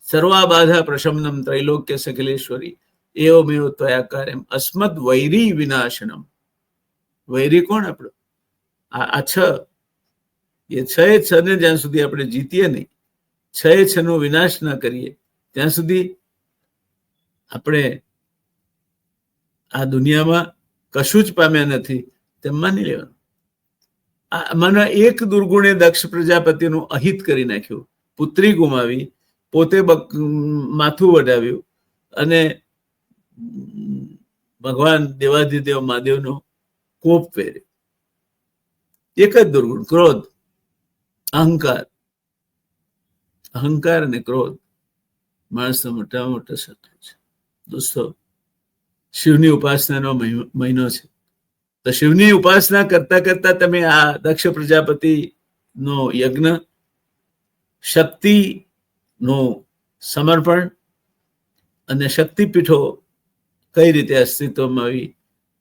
Speaker 1: સર્વા બાધા પ્રશમનમ ત્રૈલોક્ય સકલેશ્વરી એવમેવ ત્વયા કાર્યમ અસ્મદ વૈરી વિનાશનમ. વૈરી કોણ આપણો? આ છ. એ છ ને જ્યાં સુધી આપણે જીતીએ નહીં, છ નો વિનાશ ના કરીએ ત્યાં સુધી આપણે આ દુનિયામાં કશું જ પામ્યા નથી તેમ માની લેવાનું. મને એક દુર્ગુણે દક્ષ પ્રજાપતિનું અહિત કરી નાખ્યું, પુત્રી ગુમાવી, પોતે માથું વઢાવ્યું અને ભગવાન દેવાધિદેવ મહાદેવનો કોપ પહેર્યો. એક જ દુર્ગુણ, ક્રોધ, અહંકાર. અહંકાર અને ક્રોધ માણસનો મોટામાં મોટો શત્રુ છે. દોસ્તો, શિવની ઉપાસનાનો મહિનો છે. તો શિવની ઉપાસના કરતા કરતા તમે આ દક્ષ પ્રજાપતિ નો યજ્ઞ, શક્તિ નું સમર્પણ અને શક્તિપીઠો કઈ રીતે અસ્તિત્વમાં આવી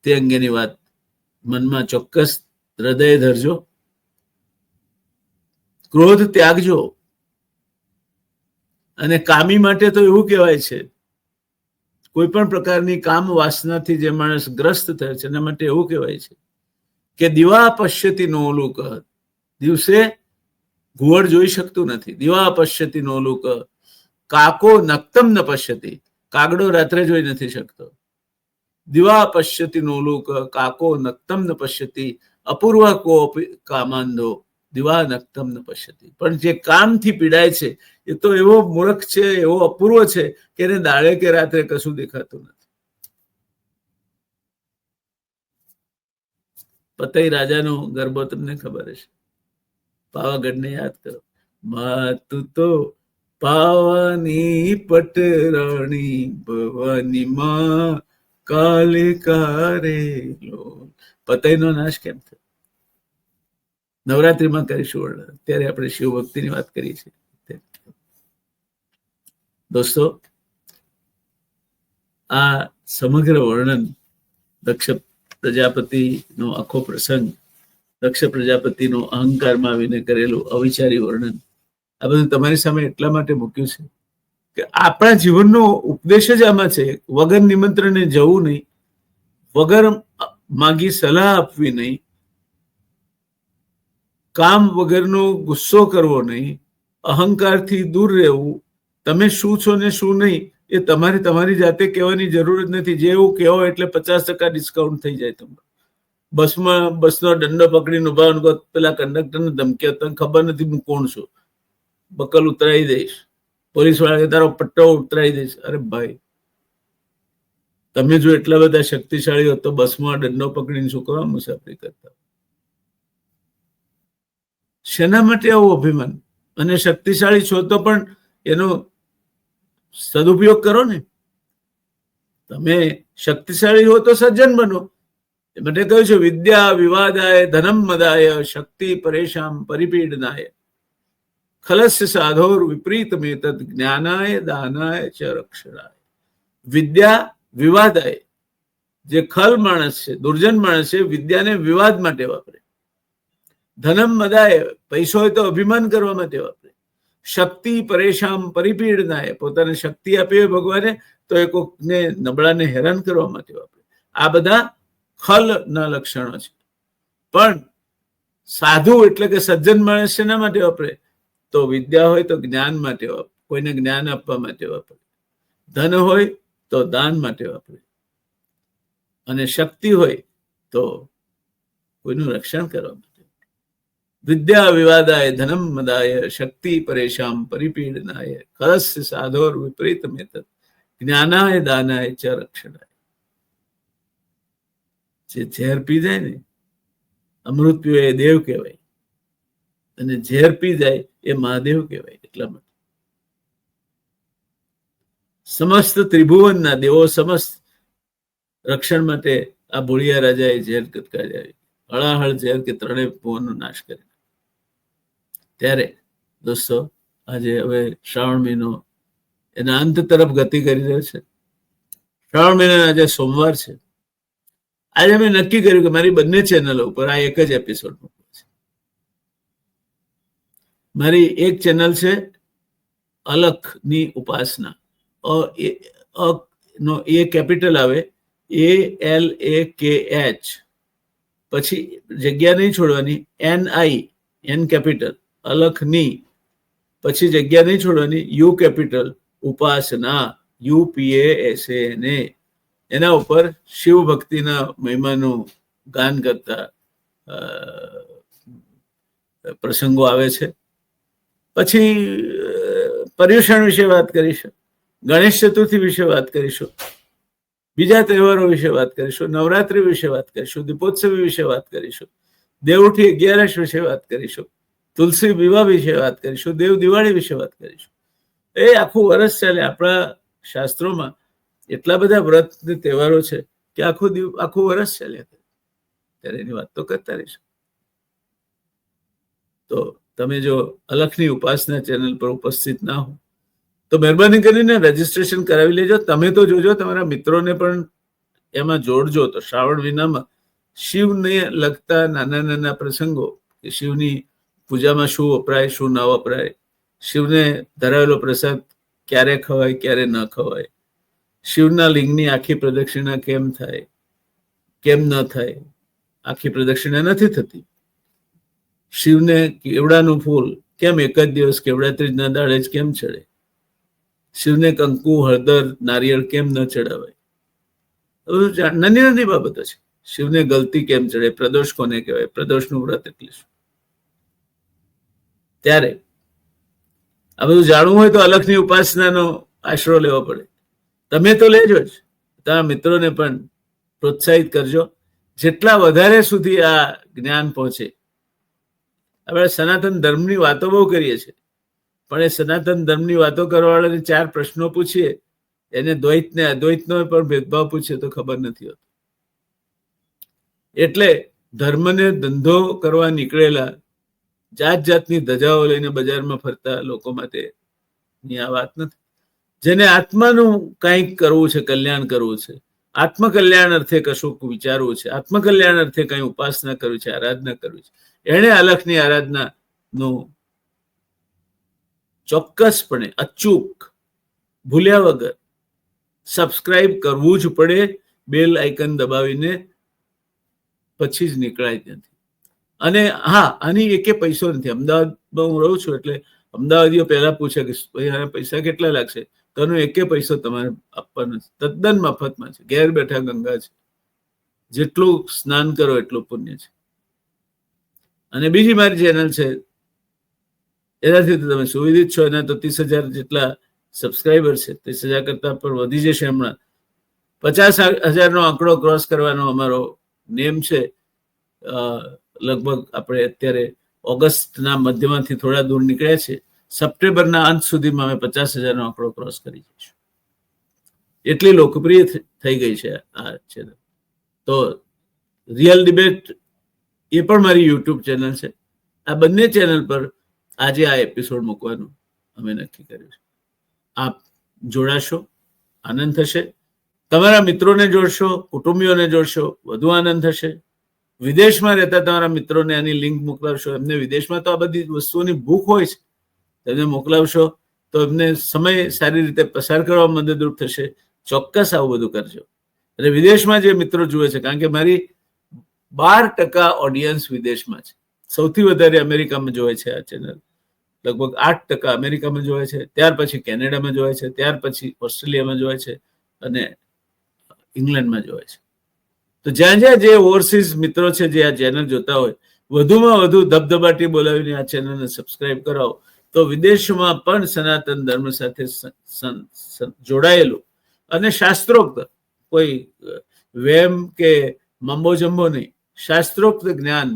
Speaker 1: તે અંગેની વાત મનમાં ચોક્કસ હૃદય ધરજો. ક્રોધ ત્યાગજો. અને કામી માટે તો એવું કહેવાય છે, કોઈ પણ પ્રકારની કામ વાસનાથી જે માણસ ગ્રસ્ત થયો છે એના માટે એવું કહેવાય છે કે દિવા પશ્યતિ નોલુક. દિવસે ઘુવડ જોઈ શકતું નથી. દિવા પશ્યતિ નોલુક. કાકો નક્તમ ન પશ્યતિ. કાગડો રાત્રે જોઈ નથી શકતો. દિવા પશ્યતિ નોલુક કાકો નક્તમ ન પશ્યતિ અપૂર્વ કોપી કામાંધો દિવા નક્તમ ન પશ્યતિ. પણ જે કામથી પીડાય છે એ તો એવો મૂર્ખ છે, એવો અપૂર્વ છે કે એને દાડે કે રાત્રે કશું દેખાતું નથી. પતઈ રાજાનો ગરબો તમને ખબર હશે. પાવાગઢને યાદ કરો. માતું તો પાવાની પટરાણી ભવાની માં કાલે કારેલો. પતઈનો નાશ કેમ થયો? નવરાત્રીમાં કરીશું વર્ણન. ત્યારે આપણે શિવ ભક્તિની વાત કરી છે. દોસ્તો, આ સમગ્ર વર્ણન દક્ષ પ્રજાપતિનો આખો પ્રસંગ, દક્ષ પ્રજાપતિનો અહંકારમાં આવીને કરેલું અવિચારી વર્ણન, આ બધું તમારી સામે એટલા માટે મૂક્યું છે કે આપણા જીવનનો ઉપદેશ જ આમાં છે. વગર નિમંત્રણે જવું નહીં, વગર માગી સલાહ આપવી નહીં, કામ વગરનો ગુસ્સો કરવો નહીં, અહંકારથી દૂર રહેવું. તમે શું છો ને શું નહીં એ તમારે તમારી જાતે કહેવાની જરૂર જ નથી. જે એવું કહેવો એટલે 50% ડિસ્કાઉન્ટ થઈ જાય. તમને બસનો દંડો પકડીને ઉભા પેલા કંડક્ટરને ધમકી, તને ખબર નથી હું કોણ છું, બકલ ઉતરાઈ દઈશ, પોલીસ વાળા તારો પટ્ટો ઉતરાઈ દઈશ. અરે ભાઈ, તમે જો એટલા બધા શક્તિશાળી હો તો બસમાં દંડો પકડીને શું કરવા મુસાફરી કરતા? શેના માટે આવું અભિમાન? અને શક્તિશાળી છો તો પણ એનો સદુપયોગ કરો ને. તમે શક્તિશાળી હો તો સજ્જન બનો. એ માટે કહ્યું છે વિદ્યા વિવાદાય ધનમ મદાય શક્તિ પરેશામ પરિપીડનાય ખલસ્ય સાધોર વિપરીત મેતદ જ્ઞાનાય દાનાય ચ રક્ષણાય. વિદ્યા વિવાદાય, જે ખલ માણસ છે, દુર્જન માણસ છે, વિદ્યાને વિવાદ માટે વાપરે. ધનમ મદાય, પૈસો હોય તો અભિમાન કરવા માટે વાપરે. શક્તિ પરેશામ પરિપીડનાય, પોતાને શક્તિ આપી હોય ભગવાને તો એ કોકને નબળાને હેરાન કરવા માટે વાપરે. આ બધા ખલ ના લક્ષણો છે. પણ સાધુ એટલે કે સજ્જન માણસ શેના માટે વાપરે? તો વિદ્યા હોય તો જ્ઞાન માટે વાપરે, કોઈને જ્ઞાન આપવા માટે વાપરે. ધન હોય તો દાન માટે વાપરે. અને શક્તિ હોય તો કોઈનું રક્ષણ કરવા માટે. વિદ્યા વિવાદાય ધનમ મદાય શક્તિ પરેશામ પરિપીડનાય ખલસ્ય સાધોર વિપરીત મેતદ જ્ઞાનાય દાનાય ચ રક્ષણાય. જે ઝેર પી જાય ને, અમૃત પીવે એ દેવ કહેવાય, અને ઝેર પી જાય એ મહાદેવ કહેવાય. એટલા માટે સમસ્ત ત્રિભુવનના દેવો સમસ્ત રક્ષણ માટે આ ભોળિયા રાજાએ ઝેર કટકાર્યા, હળાહળ ઝેર કે ત્રણેય ભુવનનો નાશ કરે. ત્યારે દોસ્તો, આજે હવે શ્રાવણ મહિનો એના અંત તરફ ગતિ કરી રહ્યો છે. શ્રાવણ મહિનાના આજે સોમવાર છે. આજે મેં નક્કી કર્યું કે મારી બંને ચેનલો ઉપર આ એક જ એપિસોડ મૂકવો છે. મારી એક ચેનલ છે અલખની ઉપાસના. નો એ કેપિટલ આવે, ALAKH, પછી જગ્યા નહીં છોડવાની, NI કેપિટલ, અલખની, પછી જગ્યા નહીં છોડવાની, U કેપિટલ, ઉપાસના, UPASANA. એના ઉપર શિવ ભક્તિના મહિમાનું ગાન કરતા પ્રસંગો આવે છે. પછી પર્યુષણ વિશે વાત કરીશું, ગણેશ ચતુર્થી વિશે વાત કરીશું, બીજા તહેવારો વિશે વાત કરીશું, નવરાત્રી વિશે વાત કરીશું, દીપોત્સવી વિશે વાત કરીશું, દેવઉઠી 11 વિશે વાત કરીશું, તુલસી વિવાહ વિશે વાત કરીશું, દેવ દિવાળી વિશે વાત કરીશું. એ આખું વર્ષ ચાલે. આપણા શાસ્ત્રોમાં એટલા બધા વ્રત તહેવારો છે કે આખું વર્ષ ચાલ્યા કરે, ત્યારે એની વાત તો કરતા રહીશું. તો તમે જો અલખની ઉપાસના ચેનલ પર ઉપસ્થિત ના હો તો મહેરબાની કરીને રજીસ્ટ્રેશન કરાવી લેજો. તમે તો જોજો, તમારા મિત્રોને પણ એમાં જોડજો. તો શ્રાવણ મહિનામાં શિવને લગતા નાના નાના પ્રસંગો, કે શિવની પૂજામાં શું વપરાય, શું ન વપરાય, શિવને ધરાવેલો પ્રસાદ ક્યારે ખવાય, ક્યારે ન ખવાય, શિવના લિંગની આખી પ્રદક્ષિણા કેમ થાય, કેમ ન થાય, આખી પ્રદક્ષિણા નથી થતી, શિવને કેવડાનું ફૂલ કેમ એક જ દિવસ કેવડા ત્રીજના દાડે જ કેમ ચડે, શિવને કંકુ, હળદર, નારિયેળ કેમ ન ચડાવાય, નાની નાની બાબતો છે. શિવને ગલતી કેમ ચડે, પ્રદોષ કોને કહેવાય, પ્રદોષનું વ્રત એટલે શું. ત્યારે આ બધું જાણવું હોય તો અલખની ઉપાસનાનો આશરો લેવો પડે. તમે તો લેજો જ, તમારા મિત્રોને પણ પ્રોત્સાહિત કરજો, જેટલા વધારે સુધી આ જ્ઞાન પહોંચે. આપણે સનાતન ધર્મની વાતો બહુ કરીએ છીએ, પણ એ સનાતન ધર્મની વાતો કરવાવાળાને 4 પ્રશ્નો પૂછીએ, એને દ્વૈત ને અદ્વૈતનો પણ ભેદભાવ પૂછીએ તો ખબર નથી હોતો. એટલે ધર્મને ધંધો કરવા નીકળેલા, જાત જાતની ધજાઓ લઈને બજારમાં ફરતા લોકો માટે આ વાત નથી. જેને આત્માનું કંઈક કરવું છે, કલ્યાણ કરવું છે, આત્મકલ્યાણ અર્થે કશું વિચારવું છે, આત્મકલ્યાણ અર્થે કંઈ ઉપાસના કરવી છે, આરાધના કરવી છે, એણે અલખની આરાધનાનું ચોક્કસપણે અચૂક ભૂલ્યા વગર સબસ્ક્રાઇબ કરવું જ પડે. બેલ આઇકન દબાવીને પછી જ નીકળાય ત્યાંથી. અને હા, આની એકે પૈસો નથી. અમદાવાદમાં હું રહું છું એટલે અમદાવાદીઓ પહેલા પૂછે કે ભાઈ આના પૈસા કેટલા લાગશે, તો એનો એકે પૈસો તમારે આપવાનો છે, તદ્દન મફતમાં છે, ઘેર બેઠા ગંગા છે, જેટલું સ્નાન કરો એટલું પુણ્ય છે. અને બીજી મારી ચેનલ છે, એનાથી તો તમે સુવિધિત છો. એના તો 30,000 જેટલા સબસ્ક્રાઈબર છે, 30,000 કરતા પણ વધી જશે હમણાં. 50,000નો આંકડો ક્રોસ કરવાનો અમારો નેમ છે. લગભગ આપણે અત્યારે ઓગસ્ટના મધ્યમાંથી થોડા દૂર નીકળ્યા છે. સપ્ટેમ્બરના અંત સુધીમાં અમે 50,000નો આંકડો ક્રોસ કરી જઈશું. એટલી લોકપ્રિય થઈ ગઈ છે આ ચેનલ. તો રિયલ ડિબેટ એ પણ મારી યુટ્યુબ ચેનલ છે. આ બંને ચેનલ પર આજે આ એપિસોડ મૂકવાનું અમે નક્કી કર્યું છે. આપ જોડાશો, આનંદ થશે. તમારા મિત્રોને જોડશો, કુટુંબીઓને જોડશો, વધુ આનંદ થશે. વિદેશમાં રહેતા તમારા મિત્રોને આની લિંક મોકલાવશો. એમને વિદેશમાં તો આ બધી વસ્તુઓની ભૂખ હોય છે, તેમને મોકલાવશો તો એમને સમય સારી રીતે પસાર કરવામાં મદદરૂપ થશે. ચોક્કસ આવું બધું કરજો. અને વિદેશમાં જે મિત્રો જુએ છે, કારણ કે મારી 12% ઓડિયન્સ વિદેશમાં છે. સૌથી વધારે અમેરિકામાં જોવે છે આ ચેનલ, લગભગ 8% અમેરિકામાં જોવે છે, ત્યાર પછી કેનેડામાં જોવે છે, ત્યાર પછી ઓસ્ટ્રેલિયામાં જોવે છે અને ઇંગ્લેન્ડમાં જોવે છે. તો જ્યાં જ્યાં જે ઓવરસીઝ મિત્રો છે જે આ ચેનલ જોતા હોય, વધુમાં વધુ ધબધબાટી બોલાવીને આ ચેનલને સબસ્ક્રાઇબ કરાવો તો વિદેશમાં પણ સનાતન ધર્મ સાથે જોડાયેલું અને શાસ્ત્રોક્ત, કોઈ વેમ કે મમ્બો જમ્બો નહીં, શાસ્ત્રોક્ત જ્ઞાન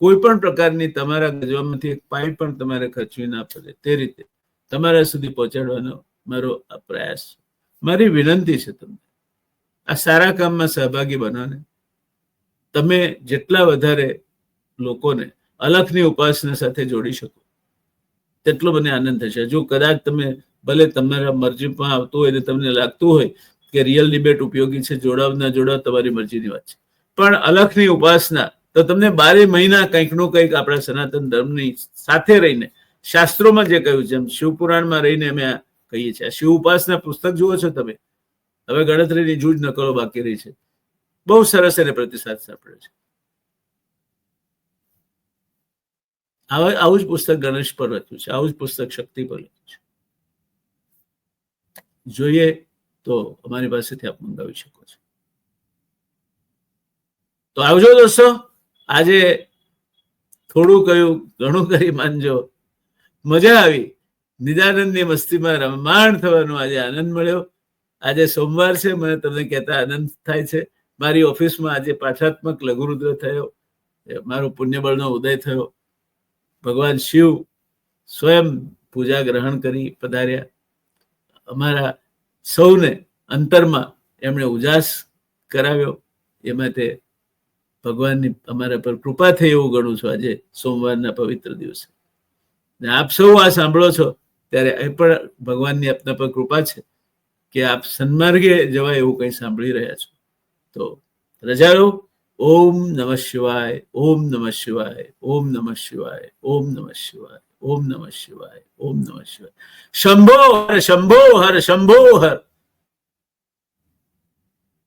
Speaker 1: કોઈ પણ પ્રકારની તમારા ગજવામાંથી એક પાઇપ પણ તમારે ખર્ચવી ના પડે તે રીતે તમારા સુધી પહોંચાડવાનો મારો આ પ્રયાસ છે. મારી વિનંતી છે તમને, આ સારા કામમાં સહભાગી બનો ને તમે જેટલા વધારે લોકોને અલખની ઉપાસના સાથે જોડી શકો તેટલો મને આનંદ થશે. જો કદાચ તમે ભલે તમારા મરજીમાં આવતું હોય ને તમને લાગતું હોય કે રિયલ ડિબેટ ઉપયોગી છે, જોડાવ ના જોડાવ તમારી મરજીની વાત છે, પણ અલખની ઉપાસના તો તમને 12 મહિના કંઈકનું કંઈક આપણા સનાતન ધર્મની સાથે રહીને શાસ્ત્રોમાં જે કહ્યું છે, એમ શિવપુરાણમાં રહીને અમે કહીએ છીએ. શિવ ઉપાસના પુસ્તક જુઓ છો તમે, હવે ગણતરીની જૂજ નકલો બાકી રહી છે. બહુ સરસ એને પ્રતિસાદ સાંપડ્યો છે. આવું જ પુસ્તક ગણેશ પર લખ્યું છે, આવું જ પુસ્તક શક્તિ પર લખ્યું છે. જોઈએ તો અમારી પાસેથી આપ મંગાવી શકો છો. તો આવજો દોસ્તો. આજે થોડું કહ્યું, ઘણું કરી માનજો. મજા આવી. નિદાનંદની મસ્તીમાં રમમાણ થવાનો આજે આનંદ મળ્યો. આજે સોમવાર છે, મને તમને કહેતા આનંદ થાય છે. મારી ઓફિસમાં આજે પાઠાત્મક લઘુરુદ્ર થયો, મારો પુણ્યબળનો ઉદય થયો. ભગવાન શિવ સ્વયં પૂજા ગ્રહણ કરી પધાર્યા. અમારા સૌને અંતરમાં એમણે ઉજાસ કરાવ્યો. એ માટે ભગવાનની અમારા પર કૃપા થઈ એવું ગણું છું આજે સોમવારના પવિત્ર દિવસે. આપ સૌ આ સાંભળો છો ત્યારે એ પણ ભગવાનની આપના પર કૃપા છે કે આપ સન્માર્ગે જવાય એવું કંઈ સાંભળી રહ્યા છો. તો રજા લો. ઓમ નમઃ શિવાય, ઓમ નમઃ શિવાય, ઓમ નમઃ શિવાય, ઓમ નમઃ શિવાય, ઓમ નમઃ શિવાય, ઓમ નમઃ શિવાય. શંભો હર, શંભો હર, શંભો હર.